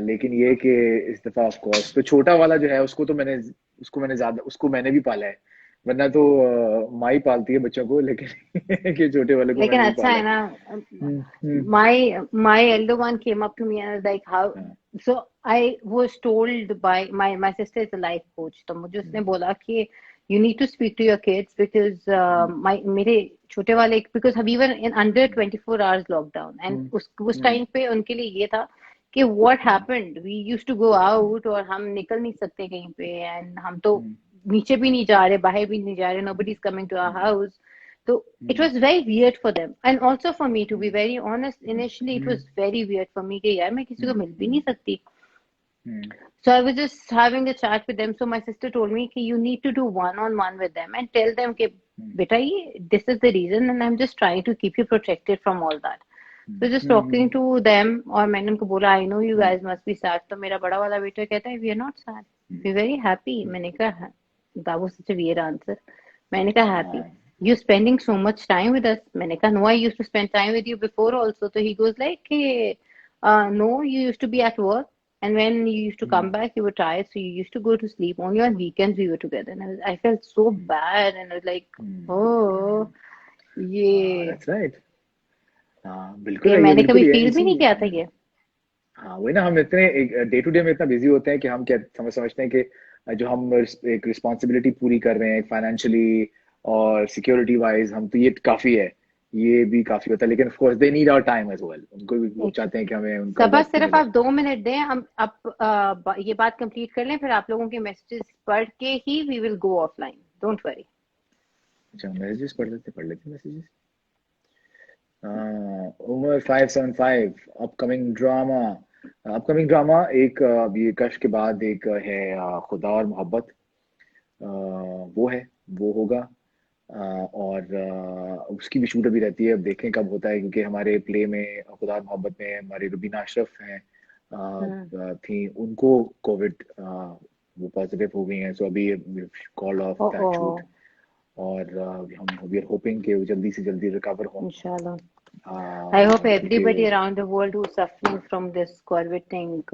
लेकिन ये कि इस दफा ऑफ कोर्स तो छोटा वाला जो है उसको मैंने भी पाला है, वरना तो माँ ही पालती है बच्चों को, लेकिन कि छोटे वाले को लेकिन मैंने भी अच्छा पाला है है। ना, हम्म। my elder one came up to me and was like how, हाँ। so I was told by my sister is a life coach, तो मुझे उसने बोला कि you need to speak to your kids because मेरे छोटे वाले because we were in under 24 hours lockdown and उस टाइम पे उनके लिए ये था कि what happened, we used to go out और हम निकल नहीं सकते कहीं पे, and हम तो नीचे भी नहीं जा रहे, बाहर भी नहीं जा रहे, nobody is coming to our house. So it was very weird for them and also for me, to be very honest. Initially it was very weird for me कि यार मैं किसी को मिल भी नहीं सकती. So I was just having a chat with them. So my sister told me कि you need to do one-on-one with them and tell them कि बेटा ये this is the reason and I'm just trying to keep you protected from all that. So just talking to them, और मैंने उनको बोला I know you guys must be sad. तो मेरा बड़ा वाला बेटा कहता है we are not sad, we're very happy. मैंने कहा that was such a weird answer. मैंने कहा happy. You're spending so much time with us. मैंने कहा no, I used to spend time with you before also. So he goes like hey, no, you used to be at work and when you used to come back you were tired, so you used to go to sleep. Only on weekends we were together. And I felt so bad and I was like oh yeah. That's right. हाँ बिल्कुल, मैंने कभी बिल्कुल फील भी नहीं किया था ये. हाँ वही ना, हम इतने डे टू डे में इतना बिजी होते हैं कि हम क्या समझते हैं कि जो हम एक रिस्पॉन्सिबिलिटी पूरी कर रहे हैं फाइनेंशियली और सिक्योरिटी वाइज, हम तो ये काफी है, ये भी काफी होता है, लेकिन of course they need our time as well. उनको भी वो चाहते हैं कि हमें उनका सबा सिर्फ आप 2 मिनट दें, हम अब ये बात कंप्लीट कर लें, फिर आप लोगों के मैसेजेस पढ़ के ही we will go offline. Don't worry. अच्छा मैसेजेस पढ़ लेते मैसेजेस. उमर 575 अपकमिंग ड्रामा एक अभी कश के बाद एक है खुदा और मोहब्बत, वो होगा. और उसकी भी शूट अभी रहती है, अब देखें कब होता है, क्योंकि हमारे प्ले में खुदा और मोहब्बत में हमारी रुबीना अशरफ हैं थी, उनको कोविड वो पॉजिटिव हो गई हैं. सो अभी कॉल ऑफ दैट शूट और हम वी आर होपिंग कि जल्दी से जल्दी रिकवर हो इंशाल्लाह. I hope everybody around the world who's suffering from this COVID thing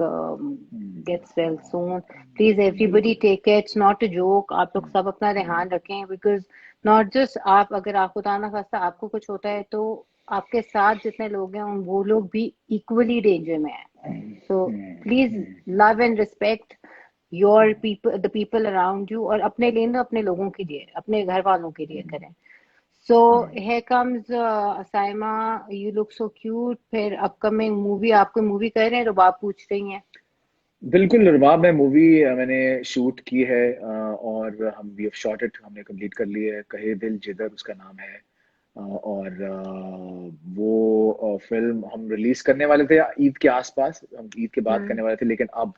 gets well soon. Please everybody take care. It's not a joke. आप लोग सब अपना ध्यान रखें because not just आप, अगर आप खुदा ना खास्ता आपको कुछ होता है तो आपके साथ जितने लोग हैं वो लोग भी equally danger में हैं. So please love and respect your people, the people around you, और अपने लिए ना अपने लोगों के लिए, अपने घर वालों के लिए करें. So here comes Saima, you look so cute. फिर अपकमिंग मूवी, आप कोई मूवी कर रहे हैं? रुबाब पूछ रही हैं. बिल्कुल रुबाब, मैं मूवी मैंने शूट की है और हम वी हैव शॉट इट, हमने कंप्लीट कर ली है. कहे दिल जिधर उसका नाम है और वो फिल्म हम रिलीज करने वाले थे ईद के आसपास, हम ईद के बाद करने वाले थे, लेकिन अब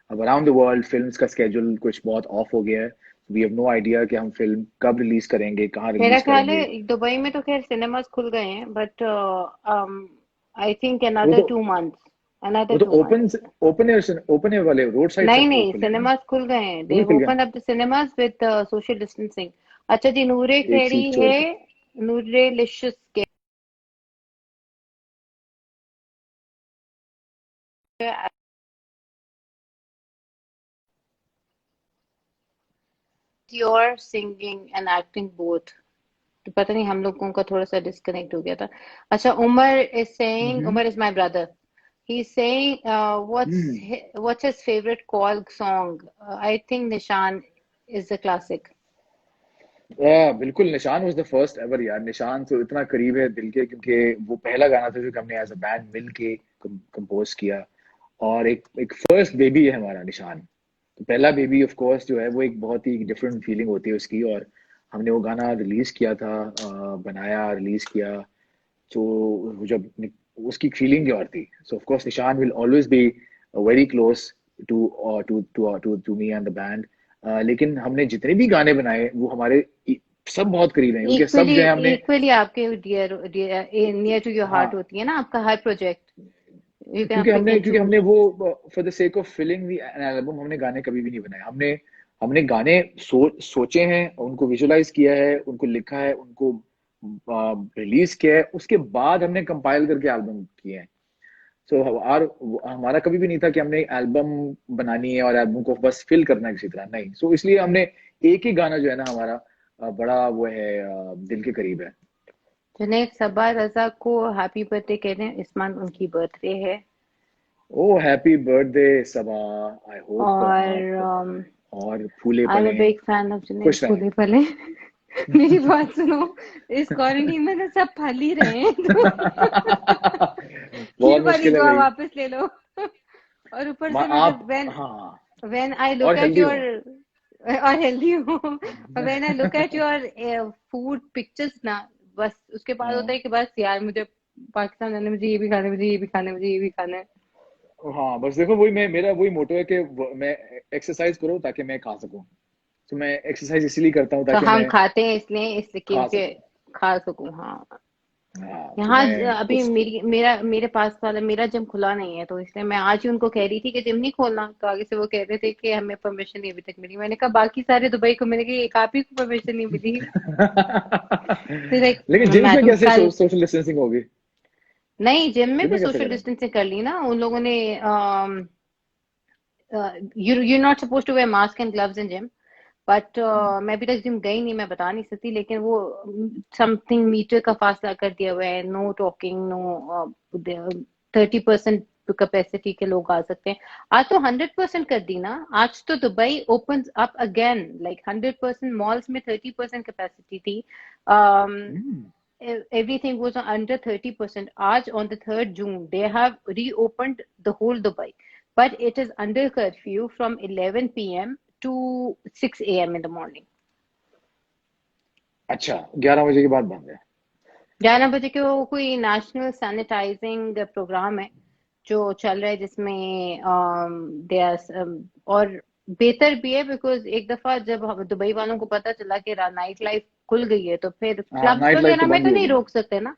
अराउंड द वर्ल्ड फिल्म्स का स्केड्यूल कुछ बहुत ऑफ हो गया है. वी हैव नो आइडिया कि हम फिल्म कब रिलीज करेंगे, कहाँ रिलीज करेंगे. मेरा ख्याल है दुबई में तो खैर सिनेमास खुल गए हैं, but I think another 2 months. वो तो ओपन एयर वाले रोड साइड नहीं सिनेमास खुल गए हैं. दे open up the cinemas with social distancing. अच्छा जी, नूरे खैरी है, नूरे लिशियस के you're singing and acting both. तो पता नहीं हम लोगों का थोड़ा सा डिस्कनेक्ट हो गया था. अच्छा, Umar is saying, Umar is my brother. He's saying what's his favorite Call song? I think Nishan is the classic. बिल्कुल, निशान वाज द फर्स्ट एवर यार. निशान तो इतना करीब है दिल के, क्योंकि वो पहला गाना था जो हमने एज अ बैंड मिल के कंपोज किया, और एक फर्स्ट बेबी है हमारा निशान. तो पहला बेबी ऑफ कोर्स जो है वो एक बहुत ही डिफरेंट फीलिंग होती है उसकी, और हमने वो गाना रिलीज किया था, बनाया रिलीज किया, तो जब उसकी फीलिंग और थी. So of course Nishan will always be very close to me and the band. लेकिन हमने जितने भी गाने बनाए वो हमारे सब बहुत करीब हैं, क्योंकि सब जो है हमने इक्वली आपके नियर टू योर हार्ट होती है ना आपका हर प्रोजेक्ट. क्योंकि हमने वो for the sake of filling an album हमने गाने कभी भी नहीं बनाए. हमने गाने सोचे हैं, उनको विजुअलाइज किया है, उनको लिखा है, उनको रिलीज किया है, उसके बाद हमने कंपाइल करके एल्बम किए हैं. सो हमारा कभी भी नहीं था कि हमने एल्बम बनानी है और एल्बम को बस फिल करना है किसी तरह, नहीं. सो इसलिए हमने एक ही गाना जो है ना हमारा बड़ा वो है दिल के करीब है. जुनैद सबा रजा को हैप्पी बर्थडे कह रहे हैं, इस्मान उनकी बर्थडे है. Oh happy birthday Saba. I hope. और और फूले आई एम अ फले बिग फैन ऑफ जिन्हें खुश रहें। फूले फले। मेरी बात सुनो, इस क्वारंटीन में ना सब फल ही रहे हैं तो ये बहुत वाली मुश्किल है दुआ भाई। वापस ले लो। और ऊपर से मैं जब आप हाँ, when I और look at हेल्दी your हो। और हेल्दी हो, when I look at your food pictures ना, बस उसके बाद होता है हाँ कि बस यार मुझे पाकिस्तान जाने, मुझे ये भी खाना है, मुझे ये भी खाना है, मुझे ये भी खाना है। हाँ, बस देखो वही मेरा वही मोटो है कि मैं एक्सरसाइज करूँ ताकि मैं खा सकूं। तो मैं एक्सरसाइज इसीलिए करता हूँ तो ताकि हम मैं खाते हैं इसलिए खा क्योंकि सकूं। खा सकूं, हाँ। हाँ, तो यहाँ मैं अभी कुछ मेरे पास वाला मेरा जिम खुला नहीं है, तो इसलिए मैं आज ही उनको कह रही थी कि जिम नहीं खोलना, तो आगे से वो कह रहे थे कि हमें परमिशन नहीं अभी तक मिली। मैंने कहा बाकी सारे दुबई को मैंने कहा एक आप ही को परमिशन नहीं मिली। तो लाइक लेकिन जिम्स मैं में तो कैसे कल, सोशल डिस्टेंसिंग होगी? नहीं जिम में जिम भी में कैसे सोशल करें? डिस्टेंसिंग कर ली ना उन लोगों ने। You not suppose to wear mask and gloves in gym, but मैं अभी तक जिम गई नहीं, मैं बता नहीं सकती, लेकिन वो समथिंग मीटर का फासला कर दिया हुआ है, नो टॉकिंग, नो 30% कैपेसिटी के लोग आ सकते हैं। आज तो 100% कर दी ना, आज तो Dubai open up again, like 100%। Malls में 30% कैपेसिटी थी, हम्म, everything was under 30%. Aj on the 3rd June, they have reopened the whole Dubai, but it is under curfew from 11 p.m. to 6 a.m. in the morning. अच्छा, 11 बजे के बाद बंद है? 11 बजे के वो कोई नेशनल सैनिटाइजिंग प्रोग्राम है जो चल रहा है, जिसमें दे और बेहतर भी है, बिकॉज एक दफा जब दुबई वालों को पता चला कि नाइट लाइफ खुल गई है, तो फिर हाँ, क्लब्स नाइट लाइफ तो वगैरह में बंद तो ही नहीं होगी। रोक सकते ना,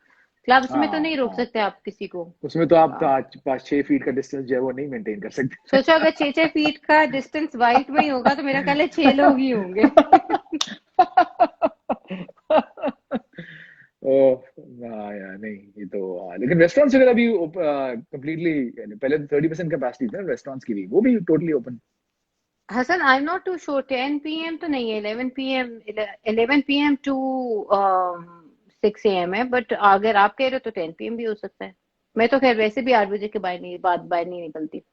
क्लब्स में तो हाँ नहीं रोक हाँ, सकते आप किसी को। उसमें तो आप हाँ, 5-6 फीट का डिस्टेंस जो है वो नहीं मेंटेन कर सकते। सोचो अगर 6 6 फीट का डिस्टेंस वाइट में ही होगा तो मेरा ख्याल है 6 लोग ही होंगे। ओह, हाँ यार, नहीं ये तो लेकिन रेस्टोरेंट्स वगैरह भी कंप्लीटली, पहले तो 30% कैपेसिटी थी ना रेस्टोरेंट्स की भी, वो भी totally open. Hasan I am not too sure, 10 p.m. तो नहीं है, 11 p.m. 11 p.m. To 6 a.m. है, बट अगर आप कह रहे हो तो 10 p.m. भी हो सकता है। मैं तो खैर वैसे भी 8 बजे के बाहर नहीं निकलती।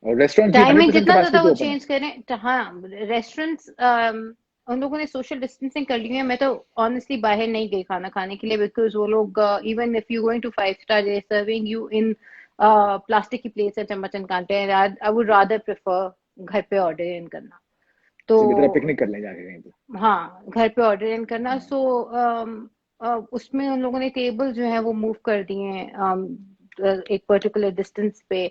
और रेस्टोरेंट की हंड्रेड टाइमिंग परसेंट जितना कैपेसिटी ज्यादा पे वो ओपन है? चेंज करें तो हाँ, रेस्टोरेंट्स उन लोगों ने सोशल डिस्टेंसिंग कर ली है। मैं तो ऑनेस्टली बाहर नहीं गई खाना खाने के लिए, बिकॉज वो लोग even if you going to 5 star, they serving you in plastic की प्लेट्स एंड चम्मच एंड कांटे। आई वुड रादर प्रेफर घर पे ऑर्डर इन करना। तो किसी की तरह पिकनिक कर लें जाके कहीं पे। हाँ, घर पे ऑर्डर इन करना। हाँ। सो उसमें उन लोगों ने टेबल जो है वो मूव कर दिए हैं एक पर्टिकुलर डिस्टेंस पे,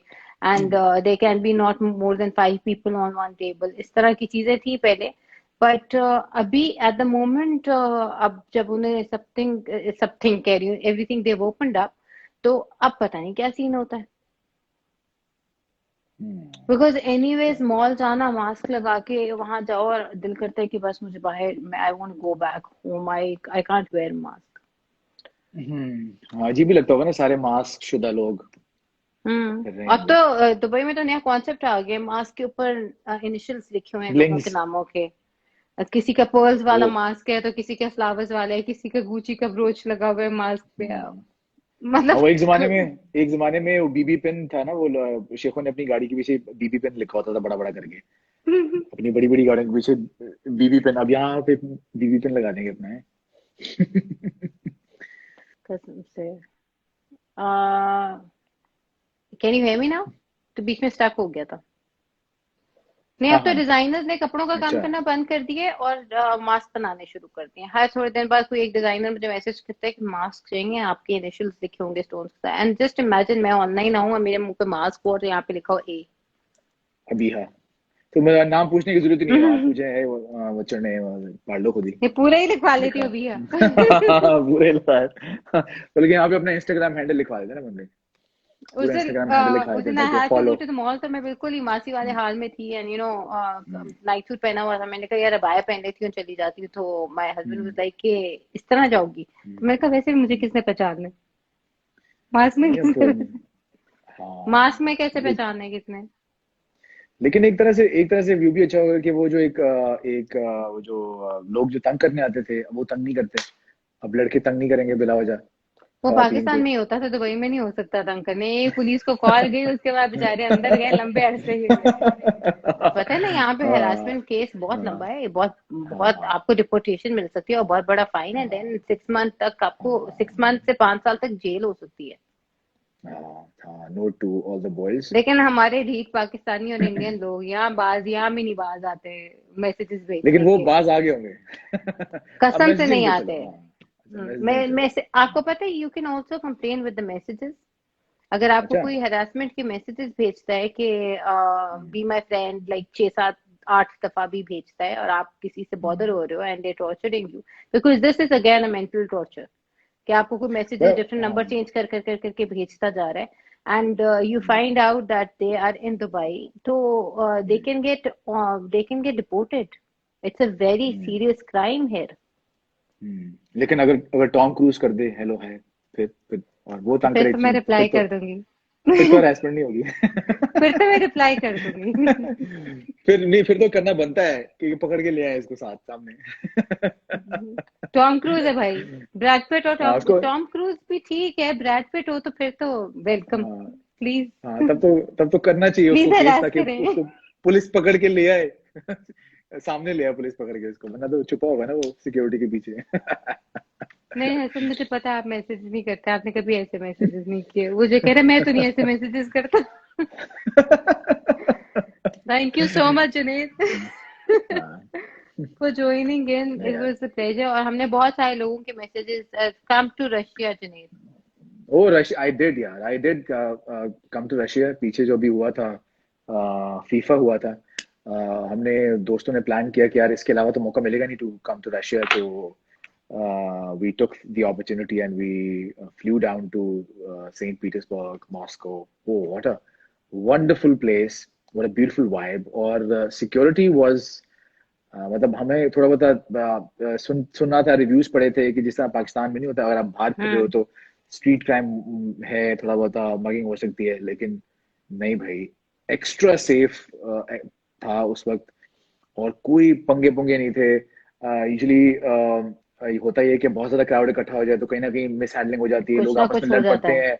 and they can be not more than 5 people on one table. इस तरह की चीजें थी पहले, बट अभी एट द मोमेंट अब जब उन्हें समथिंग समथिंग कह रही हूँ, एवरीथिंग देव ओपनड अप, तो अब पता नहीं क्या सीन होता है। हम्म, बिकॉज एनीवेज मॉल जाना, मास्क लगा के वहां जाओ और दिल करता है कि बस मुझे बाहर, I want go back home, I can't wear mask. हाँ, अजीब भी लगता होगा ना, सारे मास्क शुदा लोग कर रहे अब तो हैं। दुबई में तो नया कॉन्सेप्ट आ गया, मास्क के ऊपर इनिशियल्स लिखे हुए हैं लोगों के ब्लिंक्स। नामों के। किसी का पर्ल्स वो वाला मास्क है तो किसी का फ्लावर्स वाला है, किसी का गुची का ब्रोच लगा हुआ है मास्क पे। हम्म, हाँ, वो मतलब एक जमाने में वो बीबी पिन था ना, वो शेखों ने अपनी गाड़ी के पीछे बीबी पिन लिखा होता था बड़ा बड़ा करके, अपनी बड़ी बड़ी गाड़ियों के पीछे बीबी पिन। अब यहाँ पे बीबी पिन लगा देंगे अपना है। कसम से। Can you hear me now? तो बीच में स्टक हो गया था। नहीं, हाँ अब तो हाँ। डिजाइनर्स ने कपड़ों का काम अच्छा। करना बंद कर दिए और मास्क बनाने शुरू कर दिए। हर थोड़े दिन बाद कोई एक डिजाइनर मुझे मैसेज करता है कि मास्क चाहिए, आपके इनिशियल्स लिखे होंगे स्टोन्स के साथ। एंड जस्ट इमेजिन मैं ऑनलाइन आऊँ और मेरे मुंह पे मास्क हो और यहाँ पे लिखा हो ए। अभी हाँ, तो मेरा नाम पूछने की जरूरत ही नहीं है, वहां पूछे है वो चढ़ने पाड़ लो खुद ही ये पूरा ही लिखवा लेती लिखा हूँ है। भैया। बुरे लिखा है। तो लेकिन यहाँ पे अपना इंस्टाग्राम हैंडल लिखवा देते हैं ना बंदे, पूरा इंस्टाग्राम हैंडल लिखा उस देते दिन हैं आई ताकि had to go follow. To the mall, तो मैं बिल्कुल ही मासी वाले हाल में थी, एंड नाइट सूट पहना हुआ था। मैंने कहा यार अबाया पहन लेती हूँ चली जाती हूँ, तो माय हस्बैंड वाज लाइक कि इस तरह जाओगी? तो मैंने कहा वैसे भी मुझे किसने पहचानना है, मास्क में नहीं अब तो, किसने मास्क हाँ में कैसे ले, पहचानना है किसने? लेकिन एक तरह से व्यू भी अच्छा होगा कि वो जो वो जो लोग जो तंग करने आते थे वो तंग नहीं करते। अब लड़के तंग नहीं करेंगे बिला वजह। वो टीम पाकिस्तान को। में ही होता था, दुबई में नहीं हो सकता था अंकल। ने पुलिस को कॉल गई, उसके बाद बेचारे अंदर गए लंबे अरसे के लिए। पता है ना, यहाँ पे हाँ हेरासमेंट केस बहुत लंबा हाँ है, बहुत बहुत हाँ आपको डिपोर्टेशन मिल सकती है और बहुत बड़ा फाइन है। हाँ देन 6 मंथ तक आपको, हाँ 6 मंथ से 5 साल तक जेल हो सकती है। हाँ, note to all the boys. लेकिन हमारे ढीठ पाकिस्तानी और इंडियन लोग यहाँ भी नहीं बाज आते मैसेजेस लेकिन भेजने वो के। बाज आ गए होंगे। अब कसम से मैसेजिंग नहीं पे आते। चलो, हाँ अच्छा मैसेजिंग मैं चलो। आपको पता है, you can also complain with the messages. अगर आपको अच्छा। कोई हरासमेंट के मैसेजेस भेजता है कि बी माय फ्रेंड, लाइक 6 7 8 दफा भी भेजता है, और आप किसी से बॉदर हो रहे हो and they torturing you, because this is again a mental torture, कि आपको कोई मैसेजेस डिफरेंट नंबर चेंज कर करके भेजता जा रहा है, and you find out that they are in Dubai, तो they can get deported. It's a very serious crime here. लेकिन अगर अगर टॉम क्रूज कर दे हेलो है, फिर और वो तो तंग फिर करे तो मैं चीन, तो रिप्लाई कर दूंगी। फिर तो हरासमेंट नहीं होगी। फिर तो मैं रिप्लाई कर दूंगी। फिर नहीं, फिर तो करना बनता है कि पकड़ के ले आए इसको साथ सामने। टॉम क्रूज है भाई। ब्रैड पिट और हाँ टॉम उसको, टॉम क्रूज भी ठीक है, ब्रैड पिट हो तो फिर तो वेलकम। हाँ प्लीज। हाँ, तब तो करना चाहिए उसको प्लीज केस, हरास ताकि करें। उसको पुलिस पकड़ के ले आए। सामने ले आए पुलिस पकड़ के उसको, वरना तो छुपा होगा ना वो सिक्योरिटी के पीछे। नहीं हसन, मुझे पता है आप मैसेज नहीं करते, आपने कभी ऐसे मैसेजेस नहीं किए। वो जो कह रहा है, मैं तो नहीं ऐसे मैसेजेस करता। Thank you so much Junaid हाँ फॉर ज्वाइनिंग इन, नहीं इट यार, वाज अ प्लेजर। और हमने बहुत सारे लोगों के messages, come to Russia Junaid. Oh Russia, I did यार, I did come to Russia. पीछे जो भी हुआ था, फीफा हुआ था, हमने दोस्तों ने प्लान किया कि यार इसके अलावा तो मौका मिलेगा नहीं टू कम टू रशिया, तो we took the opportunity and we flew down to St. Petersburg, Moscow. Oh, what a wonderful place! What a beautiful vibe! और security was, मतलब हमें थोड़ा बहुत सुनना था, रिव्यूज पढ़े थे कि जिस तरह पाकिस्तान में नहीं होता, अगर आप बाहर फिर रहे हो हम्म। तो स्ट्रीट क्राइम है, थोड़ा बहुत मगिंग हो सकती है, लेकिन नहीं भाई, एक्स्ट्रा सेफ था उस वक्त, और कोई पंगे पुंगे नहीं थे। यूजली होता ही है कि बहुत ज्यादा क्राउड इकट्ठा हो जाए तो कहीं ना कहीं मिस हैंडलिंग हो जाती है, कुछ लोग ना आपस में कुछ हो लड़ जाता पड़ते है। हैं,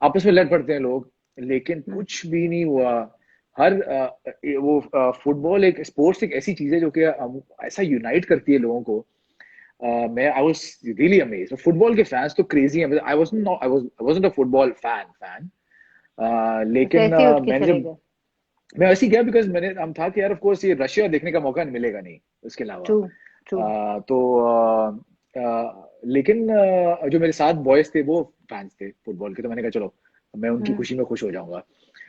आपस में लड़ पड़ते हैं लोग, लेकिन हम्म। कुछ भी नहीं हुआ। हर वो फुटबॉल एक स्पोर्ट्स, एक ऐसी चीज है जो कि ऐसा यूनाइट करती है लोगों को। मैं I was really amazed. Football के फैंस तो क्रेजी हैं, I wasn't a football fan fan, बस लेकिन ऐसे ही उठ के मैंने चले जब, गए। मैं ऐसे ही गया बिकॉज मैंने हम था कि यार ऑफ कोर्स ये रशिया देखने का मौका मिलेगा नहीं उसके अलावा। ट्रू। ट्रू। तो लेकिन जो मेरे साथ बॉयज थे वो फैंस थे फुटबॉल के, तो मैंने कहा चलो मैं उनकी हम्म। खुशी में खुश हो जाऊंगा।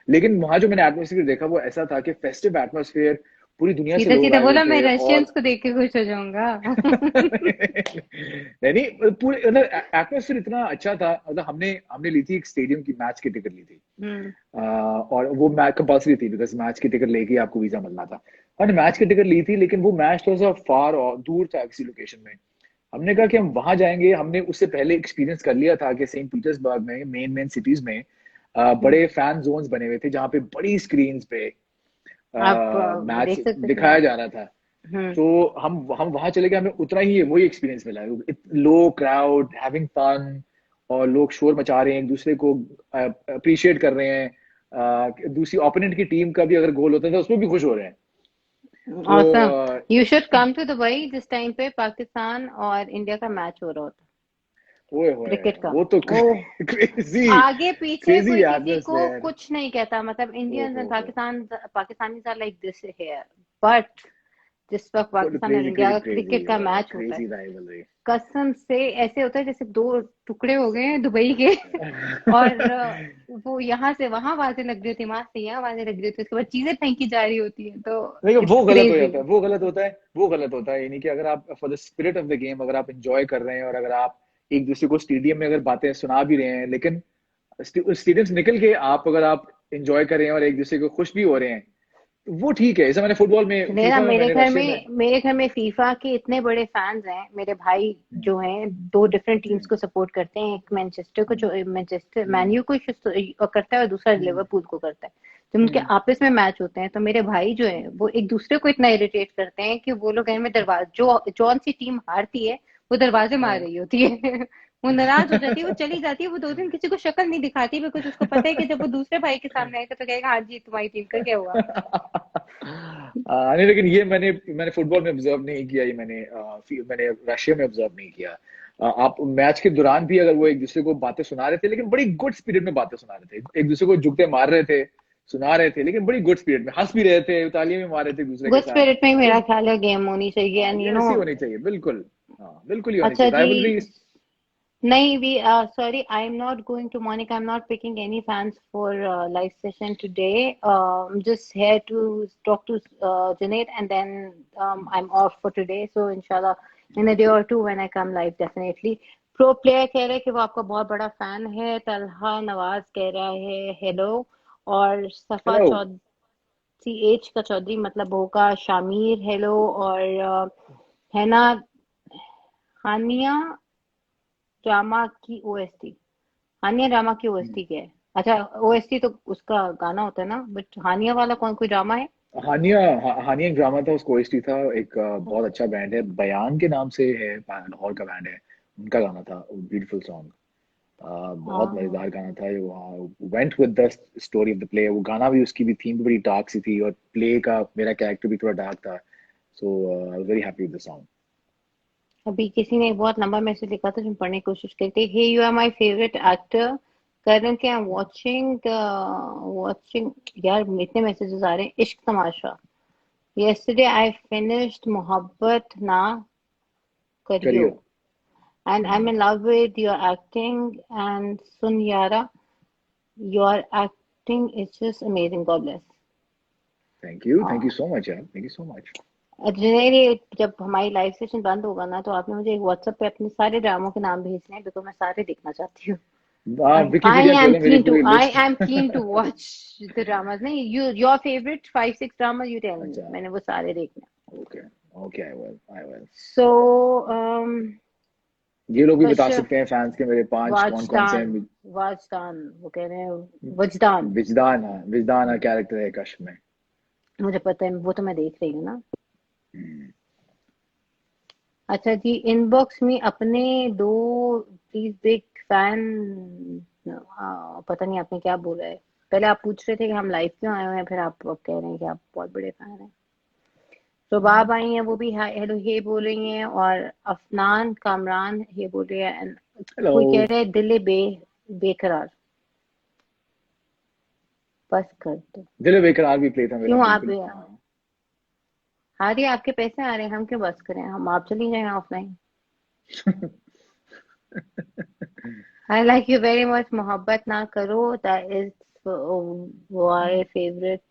लेकिन वहां जो मैंने एटमोसफियर देखा वो ऐसा था कि फेस्टिव एटमोसफियर, पूरी दुनिया से सीधा लोग सीधा आए हुए बोला, मैं थे। और रशियंस को देख के खुश हो जाऊंगा। नहीं नहीं, पूरे मतलब एटमोसफियर इतना अच्छा था, मतलब हमने हमने ली थी एक स्टेडियम की मैच की टिकट ली थी। हम्म। और वो मैच कंपल्सरी थी बिकॉज मैच की टिकट लेके आपको वीजा मिलना था। हमने मैच की टिकट ली थी, लेकिन वो मैच थोड़ा सा फार और दूर था किसी लोकेशन में। हमने कहा कि हम वहां जाएंगे, हमने उससे पहले एक्सपीरियंस कर लिया था कि सेंट पीटर्सबर्ग में मेन मेन सिटीज में हम्म। बड़े फैन जोन्स बने हुए थे जहाँ पे बड़ी स्क्रीन पे आप मैच देख सकते थे। दिखाया जा रहा था। हम्म। तो हम वहां चले गए, हमें उतना ही वही एक्सपीरियंस मिला, लो क्राउड हैविंग फन, और लोग शोर मचा रहे हैं, एक दूसरे को अप्रिशिएट कर रहे हैं, दूसरी ओपोनेंट की टीम का भी अगर गोल होता है तो उसमें भी खुश हो रहे हैं। तो awesome. You should come to Dubai जिस टाइम पे पाकिस्तान और इंडिया का मैच हो रहा होता, ओए होए, क्रिकेट का। वो तो ओह, क्रेजी, आगे पीछे क्रेजी कोई किसी को एटमॉस्फेयर। कुछ नहीं कहता, मतलब ओ इंडियंस एंड हो, Pakistani are like this here. But जिस वक्त पाकिस्तान और क्रेजी इंडिया क्रेजी का क्रेजी क्रिकेट का मैच होता है, क्रेजी राइवलरी। कसम से ऐसे होता है जैसे दो टुकड़े हो गए हैं दुबई के। और वो यहाँ से वहां आवाजें लग रही होती है, वहां से यहाँ आवाजें लग रही होती है, उसके बाद चीजें फेंकी जा रही होती है, तो देखो इट्स वो गलत हो क्रेजी। जाता है, वो गलत होता है, वो गलत होता है। यानी कि अगर आप for the spirit of the game अगर आप एंजॉय कर रहे हैं, और अगर आप एक दूसरे को स्टेडियम में अगर बातें सुना भी रहे हैं, लेकिन स्टेडियम से निकल के आप अगर आप एंजॉय कर रहे हैं और एक दूसरे को खुश भी हो रहे हैं, तो वो ठीक है। जैसे मैंने फुटबॉल में, सुनिए ना, फीफा में, मैंने रशिया में। मेरे घर में फीफा के इतने बड़े फैंस हैं। मेरे भाई हम्म, जो हैं, दो डिफरेंट टीम्स हम्म, को सपोर्ट करते हैं। एक मैनचेस्टर को, जो हम्म, मैनचेस्टर हम्म, मैन्यू को करता है, और दूसरा हम्म, लिवरपूल को करता है। जब उनके हम्म, आपस में मैच होते हैं तो मेरे भाई जो है वो एक दूसरे को इतना इरिटेट करते हैं कि वो लोग घर में दरवाजा, जो जौन सी टीम हारती है वो दरवाजे मार हाँ। रही होती है। वो नाराज हो जाती है, वो चली जाती है, वो 2 दिन किसी को शक्ल नहीं दिखाती, बिकॉज उसको पता है कि जब वो दूसरे भाई के सामने आएगा तो कहेगा हाँ जी तुम्हारी टीम का क्या हुआ। नहीं, लेकिन ये मैंने फुटबॉल में ऑब्जर्व नहीं किया, ये मैंने रशिया में ऑब्जर्व नहीं किया। आप मैच के दौरान भी अगर वो एक दूसरे को बातें सुना रहे थे, लेकिन बड़ी गुड स्पिरिट में बातें सुना रहे थे, एक दूसरे को जुगते मार रहे थे, सुना रहे थे, लेकिन बड़ी गुड स्पिरिट में हंस भी रहे थे, तालियां भी मार रहे थे एक दूसरे के गुड साथ। स्पिरिट में ही तो मेरा ख्याल है गेम होनी चाहिए, एंड ये ऐसी होनी चाहिए, बिल्कुल। हाँ, बिल्कुल ही होनी अच्छा चाहिए जी, राइवलरी। नहीं, we sorry, I'm not going to Monica. I'm not picking any fans for live session today. I'm just here to talk to Junaid, and then I'm off for today. So inshallah, in a day or two when I come live, definitely. Pro player कह रहे हैं कि वो आपका बहुत बड़ा फैन है। तलहा नवाज कह रहा है हेलो, और सफा हेलो। चौधरी एच का चौधरी मतलब होगा शामिर हेलो, और है ना हानिया ड्रामा की ओएसटी। हानिया ड्रामा की ओएसटी क्या है? अच्छा, ओएसटी तो उसका गाना होता है ना, बट हानिया वाला कौन कोई ड्रामा है? हानिया एक ड्रामा था, उसको ओएसटी था, एक बहुत अच्छा बैंड है, बयान के नाम से है, लाहौर का बैंड है, उनका गाना था, ब्यूटीफुल सॉन्ग। बहुत हाँ, मजेदार गाना था ये, वहाँ went with the story of the play, वो गाना भी, उसकी भी थीम भी बड़ी डार्क सी थी, और प्ले का मेरा कैरेक्टर भी थोड़ा डार्क था, so I was very happy with the song. अभी किसी ने एक बहुत लंबा मैसेज लिखा था जो हम पढ़ने की कोशिश करते। Hey you are my favourite actor currently, I am watching यार इतने मैसेजेस आ रहे हैं। इश्क तमाशा, yesterday I finished मोहब्बत ना करियो, करियो। and I'm in love with your acting, and Sunyara, your acting is just amazing, God bless। Thank you so much यार, थैंक यू सो मच। जुनैर, ये जब हमारी लाइव सेशन बंद होगा ना, तो आपने मुझे एक व्हाट्सएप पे अपने सारे ड्रामों के नाम भेजने हैं, बिकॉज मैं सारे देखना चाहती हूँ। विकिपीडिया खोले, मेरी पूरी I list. am keen to watch the dramas। नहीं, your favorite 5 6 dramas you tell me, अच्छा, मैंने वो सारे देखने हैं। Okay, okay, I will. So ये लोग भी बता कश्यप, सकते हैं फैंस के मेरे पांच कौन कौन से वाजदान, हैं। वाजदान वो कह रहे हैं, वजदान। विजदान, हाँ, विजदान का कैरेक्टर है कश में। मुझे पता है, वो तो मैं देख रही हूँ ना। हम्म। अच्छा जी, इनबॉक्स में अपने दो प्लीज बिग फैन। पता नहीं आपने क्या बोला है। पहले आप पूछ रहे थे कि हम लाइव क्यों आए हुए हैं, फिर आप अब कह रहे हैं कि आप बहुत बड़े फैन हैं। तो बाब आई हैं, वो भी हेलो हे बोल रही हैं, और अफनान कामरान हे बोल रही है, and हेलो। कोई कह रहे हैं दिल बेकरार, बस कर दो। दिल बेकरार भी प्ले था मेरा, क्यों आप बिल्कुल, हाँ। हारिए, आपके पैसे आ रहे हैं, हम क्यों बस करें, हम आप चली जाएं offline. I like you very much, मोहब्बत ना करो, दैट इज वाई फेवरेट।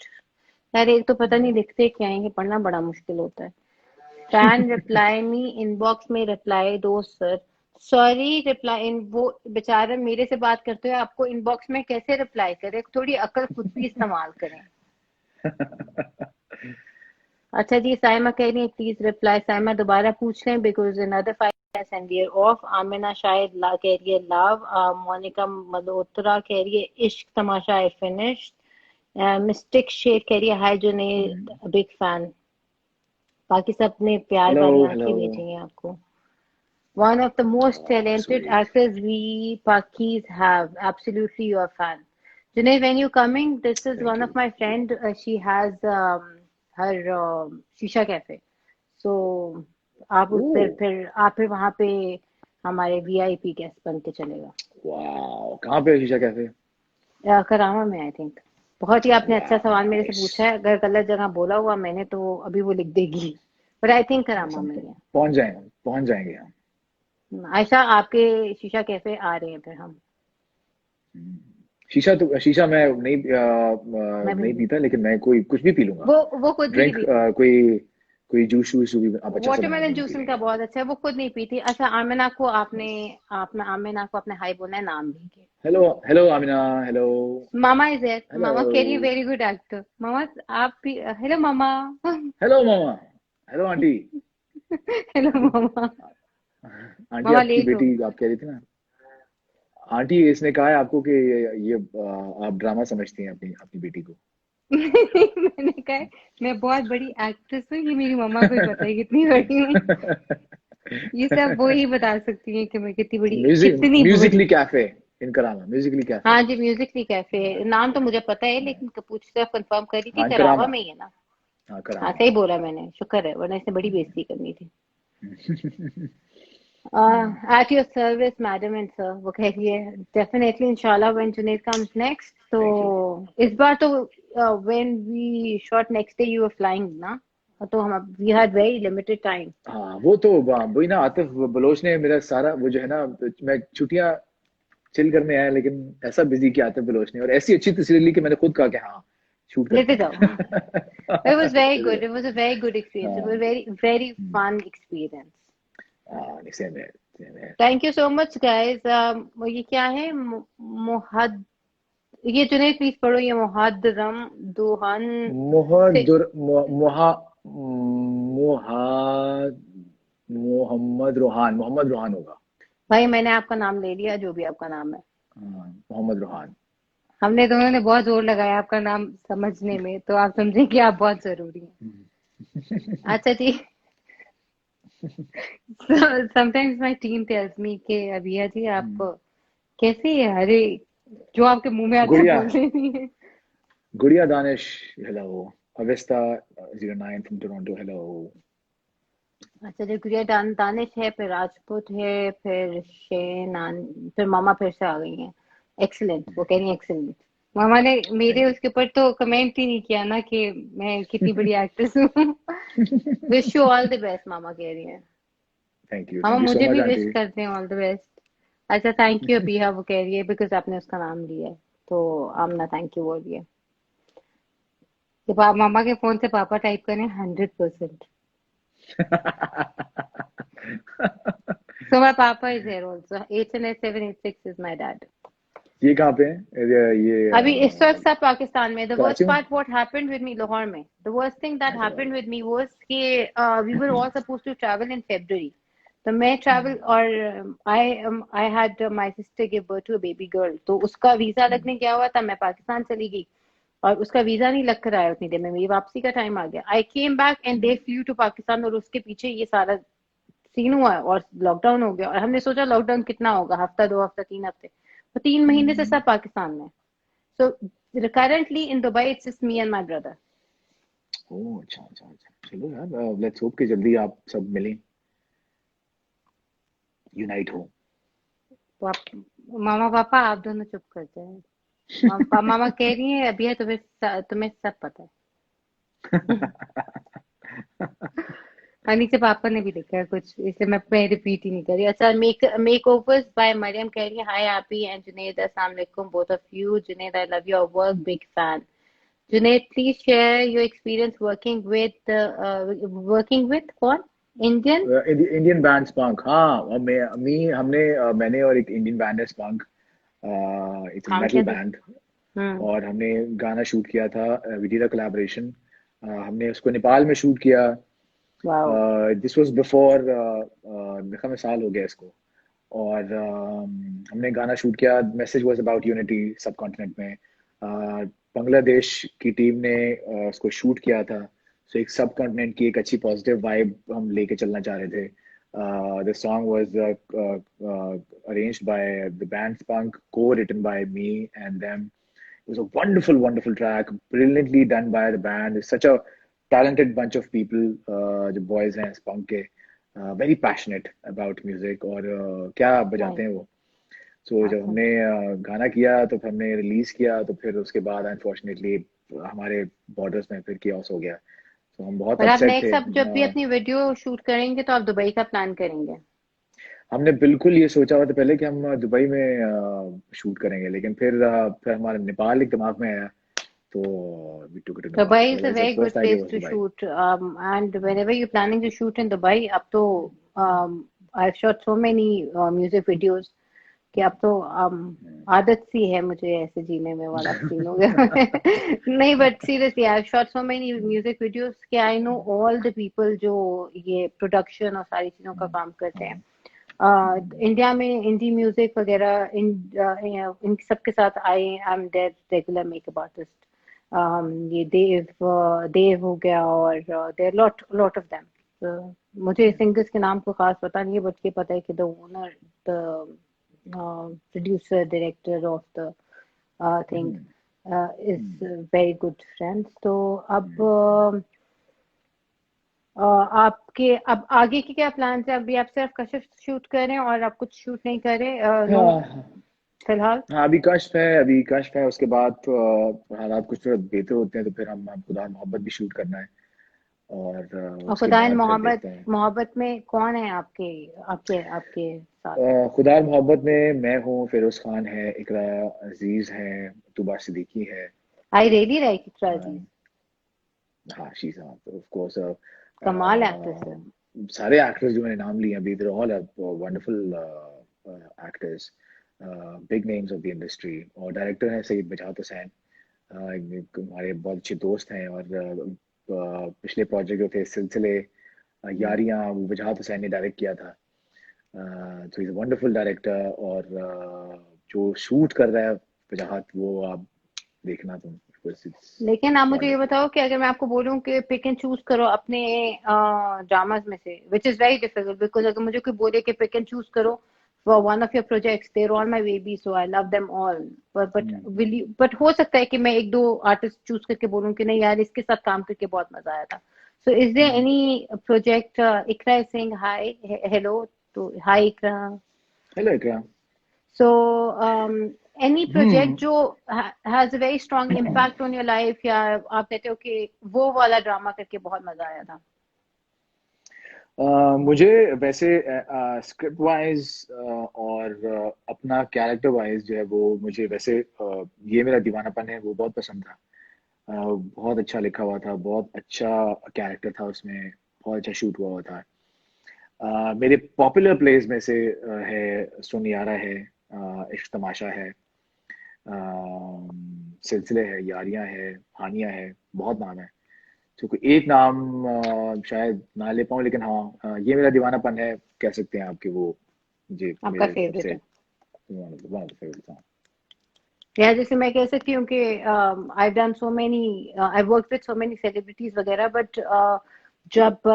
यार एक तो पता नहीं लिखते क्या है, ये पढ़ना बड़ा मुश्किल होता है। फैन रिप्लाई मी इनबॉक्स में रिप्लाई दो सर। सॉरी, रिप्लाई इन वो बेचारा मेरे से बात करते हुए आपको इनबॉक्स में कैसे रिप्लाई करे, थोड़ी अकल खुद भी इस्तेमाल करें। अच्छा जी, साइमा कह रही है प्लीज रिप्लाई। साइमा दोबारा पूछ लें, because another 5 and we are off। Amina शायद ला कह रही है लव। मोनिका मल्होत्रा कह रही है इश्क तमाशा आई फिनिश्ड। मिस्टिक शेख कह रही है हाय जुनैद बिग फैन। बाकी सब ने प्यार हेलो, वाली हेलो। आंखें भेजी हैं आपको। One of the most talented sweet. actors we Pakis have. Absolutely, your fan. Junaid, when you coming, this is thank one you. of my friend. She has her shisha cafe. So आप उस ओह, फिर वहाँ पे हमारे वीआईपी गेस्ट बन के चलेगा। वाओ, कहाँ पे है शीशा कैफे? करामा में आई थिंक। बहुत ही आपने अच्छा वाओ, सवाल मेरे से नाइस। पूछा है, अगर गलत जगह बोला हुआ मैंने तो अभी वो लिख देगी, बट आई थिंक करामा में ही है। पहुंच जाएंगे हम। आयशा, आपके शीशा कैफे आ रहे हैं फिर हम। शीशा मैं मैं भी नहीं नहीं। पीता, लेकिन मैं कोई कुछ भी पी लूंगा। वो खुद भी नहीं ड्रिंक, पीती। कोई कोई जूस वूस भी आप अच्छा से बना वाटरमेलन दें, मैं पी जूस इनका लेंगे। बहुत अच्छा है, वो खुद नहीं पीती। अच्छा, आमिना को आपने यस। अपना आमिना को अपने हाई बोलना है नाम लेके। Hello, hello Amina, hello. मामा इज देयर। हेलो, मामा कह रही है वेरी गुड एक्टर। मामा आप भी हेलो मामा। हेलो मामा। Hello auntie. हेलो मामा। आंटी, मामा आपकी लेट हो बेटी, आप कह रही थी ना। आंटी, इसने कहा है आपको कि ये आप ड्रामा समझती हैं अपनी अपनी बेटी को। मैंने कहा है, मैं बहुत बड़ी एक्ट्रेस हूँ, ये मेरी मामा को ही पता है कितनी बड़ी हूँ। ये सब वो ही बता सकती हैं कि मैं कितनी बड़ी, म्यूजिक कितनी म्यूजिकली बड़ी। कैफे इन करामा, म्यूजिकली कैफे। हाँ जी, म्यूजिकली कैफे नाम तो मुझे पता है, लेकिन कपूर से कंफर्म करी थी, हाँ करावा करामा, में ही है ना? हाँ हाँ करामा। सही बोला मैंने, शुक्र है, वरना इसने बड़ी बेइज्जती करनी थी। At your service, madam and sir, वो कह रही है definitely inshallah when Junaid comes next. तो थैंक यू। इस बार तो when we shot next day you were flying ना, तो हम we had very limited time. हाँ वो तो वही ना, आतिफ बलोच ने मेरा सारा वो जो है ना, मैं छुट्टियां चिल करने आया, लेकिन ऐसा बिजी किया आतिफ बलोच ने, और ऐसी अच्छी तस्वीर ली कि मैंने खुद कहा कि हाँ शूट करते लेते जाओ। हैं। It was very चलिए। good. It was a very good experience. It was हाँ। a very very fun experience. हाँ सेम है, सेम है। Thank you so much guys. ये क्या है, मुहद, ये जुनेद प्लीज पढ़ो, ये मुहद्दरम दुहान से। मोहदुर मोहा मोहा मोहम्मद रोहान होगा। भाई मैंने आपका नाम ले लिया, जो भी आपका नाम है। हाँ, मोहम्मद रोहान। हमने दोनों ने बहुत जोर लगाया आपका नाम समझने में, तो आप समझे कि आप बहुत जरूरी हैं। अच्छा जी। Sometimes my team tells me कि अभिया जी आप कैसे, अरे जो आपके मुंह में आता है गुड़िया, बोलते नहीं है। गुड़िया Danish, hello. Avesta 09 from Toronto, hello. अच्छा जी, गुड़िया दानिश है, फिर राजपूत है, फिर शेनान, फिर मामा फिर से आ गई हैं। एक्सीलेंट, वो कह रही है एक्सीलेंट। मामा ने मेरे थैंक उसके ऊपर तो कमेंट ही नहीं किया ना कि मैं कितनी बड़ी एक्ट्रेस हूँ। You. Wish you all the best, मामा कह रही है। मामा थैंक यू सो मुझे मच भी विश आंटी। करते हैं ऑल द बेस्ट। अच्छा थैंक यू अबिया, वो कह रही है बिकॉज आपने उसका नाम लिया है, तो आमना थैंक यू बोल रही है। तो मामा के फोन से पापा टाइप करें 100%। So my papa is here also. HNS786 is my dad. ये कहाँ पे है? ये अभी इस वक्त सब पाकिस्तान में। The कराची worst में। part what happened with me Lahore में. The worst thing that happened with me was कि we were all supposed to travel in February. तो मैं travel और I had my sister give birth to a baby girl. तो उसका वीजा लगने गया हुआ था, मैं पाकिस्तान चली गई और उसका वीजा नहीं लग कर आया उतनी देर में, मेरी वापसी का टाइम आ गया। I came back and they flew to Pakistan, और उसके पीछे ये सारा सीन हुआ और लॉकडाउन हो गया। और हमने सोचा लॉकडाउन कितना होगा, हफ्ता 2 हफ्ता 3 हफ्ते, तो 3 महीने से सब पाकिस्तान में। So currently in Dubai it's just me and my brother. Oh अच्छा अच्छा अच्छा, चलो यार, लेट्स होप कि जल्दी आप सब मिलें, यूनाइट हो। तो आप मामा पापा आप दोनों चुप कर जाए। मामा कह रही है अभी है, तुम्हें तुम्हें सब पता है। और नीचे पापा ने भी लिखा है कुछ, इसलिए मैं रिपीट ही नहीं करी। अच्छा, मेक ओवर्स बाय मरियम कह रही है हाय हैप्पी एंड जुनेद, अस्सलाम वालेकुम both of you. Junaid I love your work, big fan. Junaid, please share your experience working with कौन? Indian? इंडियन बैंड स्पंक, हाँ। और मैंने और एक इंडियन बैंड है स्पंक, इट्स काम मेटल क्या था? बैंड। हम्म। और हमने गाना शूट किया था, वी डिड अ कोलैबोरेशन। हमने उसको नेपाल में शूट किया। वाओ। दिस वाज बिफोर, मेरे ख्याल में साल हो गया इसको। और हमने गाना शूट किया, मैसेज वाज अबाउट यूनिटी सब कॉन्टिनेंट में। बांग्लादेश की टीम ने उसको शूट किया था। सो एक सब कॉन्टिनेंट की एक अच्छी पॉजिटिव वाइब हम लेके चलना चाह रहे थे। The song was arranged by the band Spunk, co-written by me and them. It was a wonderful, wonderful track, brilliantly done by the band. It's such a talented bunch of people, जो boys हैं Spunk के, very passionate about music, और क्या बजाते नाइस। हैं वो। सो जब awesome। हमने गाना किया तो फिर हमने रिलीज किया, तो फिर उसके बाद अनफॉर्चुनेटली हमारे बॉर्डर्स में फिर कियोस हो गया। तो हम बहुत और आप अपसेट थे। नेक्स्ट, अब जब भी अपनी वीडियो शूट करेंगे तो आप दुबई का प्लान करेंगे? हमने बिल्कुल ये सोचा हुआ था पहले कि हम दुबई में शूट करेंगे, लेकिन फिर हमारा नेपाल एक दिमाग में आया, तो we took it in Nepal. Dubai is a otherwise very good first idea place was to Dubai. shoot. And whenever you're planning to shoot in Dubai, अब तो I've shot so many music videos कि अब तो आदत सी है मुझे ऐसे जीने में वाला सीन हो गया। नहीं but seriously I shot so many music videos कि I know all the people जो ये प्रोडक्शन और सारी चीजों का काम करते हैं। इंडिया में इंडी म्यूजिक वगैरह इन सबके साथ I am there regular makeup artist. ये देव हो गया और there lot lot of them. मुझे सिंगर्स के नाम को खास पता नहीं है, बट ये पता है कि the owner, the producer director of the thing is very good friends. तो अब आपके अब आगे के क्या प्लान्स है? अभी आप सिर्फ कशिश शूट कर रहे हैं और आप कुछ शूट नहीं कर रहे? नो, हाँ फिलहाल। हाँ, अभी कश्फ है, उसके बाद तो हालात कुछ थोड़ा बेहतर होते हैं तो फिर हम खुदा मोहब्बत भी शूट करना है, और और उसके खुदा इन बाद फिर मोहब्बत, देखते हैं। मोहब्बत में कौन है आपके आपके आपके साथ? खुदा मोहब्बत में मैं हूँ, फिरोज खान है, इकरा अजीज है, तुबा सिद्दीकी है। आई रियली लाइक इकरा अ, अजीज, हाँ, शीज, हाँ, ऑफ कोर्स। कमाल एक्ट्रेस है। सारे एक्टर्स जो मैंने नाम लिए अभी, they all wonderful actors, big names of the industry. और डायरेक्टर है सईद बजात हुसैन, हमारे बहुत अच्छे दोस्त हैं। और पिछले प्रोजेक्ट जो थे सिलसिले, यारियां, वो वजाहत हुसैन ने डायरेक्ट किया था। तो इज वंडरफुल डायरेक्टर। और जो शूट कर रहा है वजाहत, वो आप देखना तुम, लेकिन आप मुझे ये वंडरफुल। बताओ कि अगर मैं आपको बोलूं कि पिक एंड चूज करो अपने ड्रामास में से, which is very difficult, because अगर मुझे कोई बोले कि पिक एंड चूज करो for one of your projects, they are all my baby, so I love them all, but हो सकता है कि मैं एक दो आर्टिस्ट चूज करके बोलूं कि नहीं यार, इसके साथ काम करके बहुत मजा आया था। So is there any project? Iqra is saying hi, hello, तो हाय इकरा। हेलो क्या। So, any project hmm. जो has a very strong impact on your life, या आप कहते हो कि वो वाला ड्रामा करके बहुत मजा आया था? मुझे वैसे स्क्रिप्ट वाइज और अपना कैरेक्टर वाइज जो है वो मुझे वैसे ये मेरा दीवानापन है वो बहुत पसंद था। बहुत अच्छा लिखा हुआ था, बहुत अच्छा कैरेक्टर था उसमें, बहुत अच्छा शूट हुआ हुआ था। मेरे पॉपुलर प्लेस में से है सुनियारा है, इश्क तमाशा है, सिलसिले है, यारियां है, हानिया है, बहुत नाम है। तो कोई एक नाम शायद ना ले पाऊँ, लेकिन हाँ, ये मेरा दीवानापन है, कह सकते हैं आपके वो, जी, आपका मेरे फेवरेट सबसे है? वन ऑफ द फेवरेट था। या जैसे मैं कह सकती हूँ कि I done so many, I work with so many celebrities वगैरह, बट जब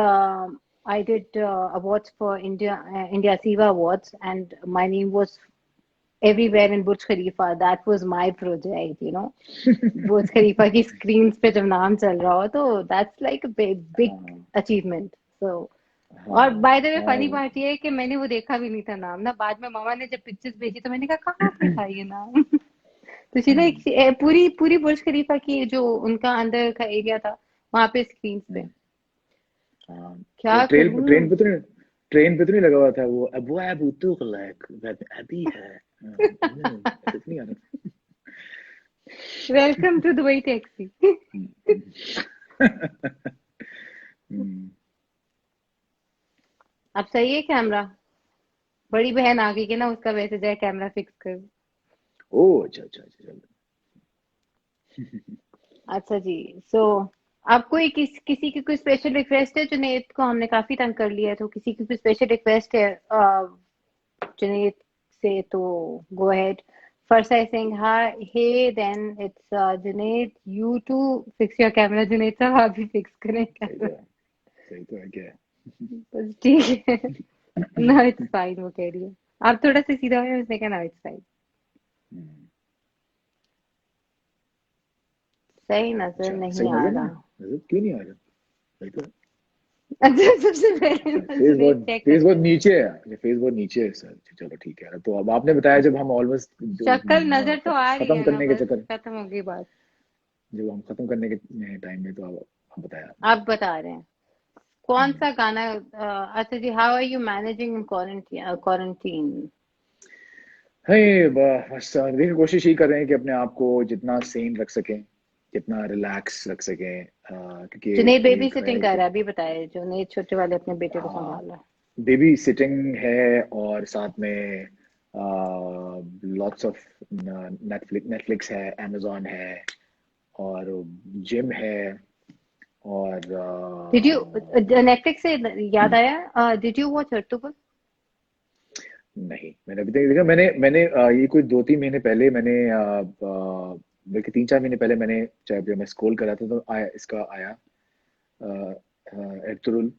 I did awards for India, India Siva awards, and my name was everywhere in Burj Khalifa, that was my project, you know. बुर्ज खलीफा की स्क्रीन पे जब नाम चल रहा हो तो दैट्स लाइक अ बिग हाँ अचीवमेंट। सो, और हाँ बाय द वे फनी हाँ। बात ये है कि मैंने वो देखा भी नहीं था नाम ना, बाद में मामा ने जब पिक्चर्स भेजी तो मैंने कहा कहाँ पे था ये नाम। तो शीला हम्म, पूरी पूरी बुर्ज खलीफा की जो उनका अंदर का एरिया था वहां पे स्क्रीन पे, हम्म, हाँ। वो क्या ट्रेन करूं। ट्रेन पे तो नहीं लगा हुआ था वो, अबू अबू तुगलक, अभी है। ऐसे तो नहीं आ रहा वेलकम टू दुबई टैक्सी। था। हम्म। अब सही है कैमरा? बड़ी बहन आ गई कि ना, उसका वैसे जाए कैमरा फिक्स कर। ओह, अच्छा अच्छा अच्छा, चलो। अच्छा जी। सो आप कोई किसी की कोई स्पेशल रिक्वेस्ट है? जुनेद को हमने काफी तंग कर लिया है, तो किसी की कोई स्पेशल रिक्वेस्ट है जुनेद से, तो go ahead. First I saying hi, hey, then it's Junaid, you to fix your camera. Junaid साहब आप भी फिक्स करें सही कैमरा। तो है, सही तो है क्या। बस ठीक है। नो इट्स फाइन, वो कह रही है। आप थोड़ा सा सीधा हुए, उसने कहा नो इट्स फाइन। हम्म, सही नजर अच्छा, सही नहीं आ नजर नहीं रहा। है, नजर क्यों नहीं आ रहा। सही तो है। अच्छा, सबसे पहले अच्छा, मैं जुनेद चेक फेस करते बहुत हैं। नीचे है, अच्छा, फेस बहुत नीचे है सर। चलो ठीक है, तो अब आपने बताया जब हम ऑलमोस्ट शक्ल नजर तो आ रही खत्म है ना, करने के बस चक्कर, खत्म हो गई बात। जब हम खत्म करने के टाइम में, तो अब बताया आपने। आप बता रहे हैं कौन हम्म। सा गाना? अच्छा जी, how are you managing in quarantine? Quarantine. है, बस देखिए, कोशिश ही कर रहे हैं कि अपने आप को जितना सेन रख सकें, जितना रिलैक्स रख सकें, क्योंकि जुनेद बेबी एक है सिटिंग कर कि रहा है, अभी बताए जुनेद छोटे वाले अपने बेटे को हाँ, संभाल रहा बेबी सिटिंग है, और साथ में लॉट्स ऑफ नेटफ्लिक्स है, amazon है, और जिम है, और है। डिड यू, नेटफ्लिक्स से याद आया, डिड यू वॉच अर्तुगरुल? नहीं, मैंने अभी तक देखा। मैंने मैंने ये कोई 2-3 महीने पहले मैंने बल्कि 3-4 महीने पहले मैंने, चाहे जब मैं स्क्रॉल कर रहा था तो आया, इसका आया एर्तुगरुल।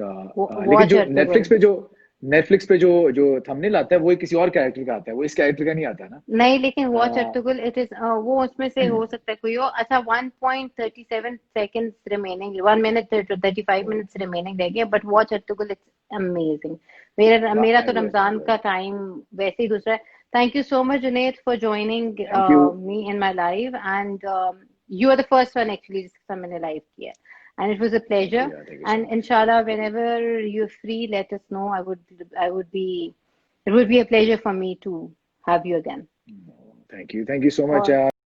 का लेकिन वॉच जो अर्तुगरुल। नेटफ्लिक्स पे जो थंबनेल आता है वो किसी और कैरेक्टर का आता है, वो इस कैरेक्टर का नहीं आता ना। नहीं, लेकिन watch a, Ertugrul it is वो उसमें से हो सकता है कोई और। अच्छा, 1.37 seconds remaining, 1 minute 35 minutes remaining रह गए, but watch Ertugrul it's amazing. मेरा तो I रमजान will. का टाइम वैसे ही दूसरा है। Thank you so much Junaid for joining thank you. Me in my life, and you are the first one actually जिसके साथ मैंने लाइव किया, and it was a thank pleasure. You यार, thank you so And much. inshallah, whenever you're free, let us know. I would be, it would be a pleasure for me to have you again. Thank you so much और यार।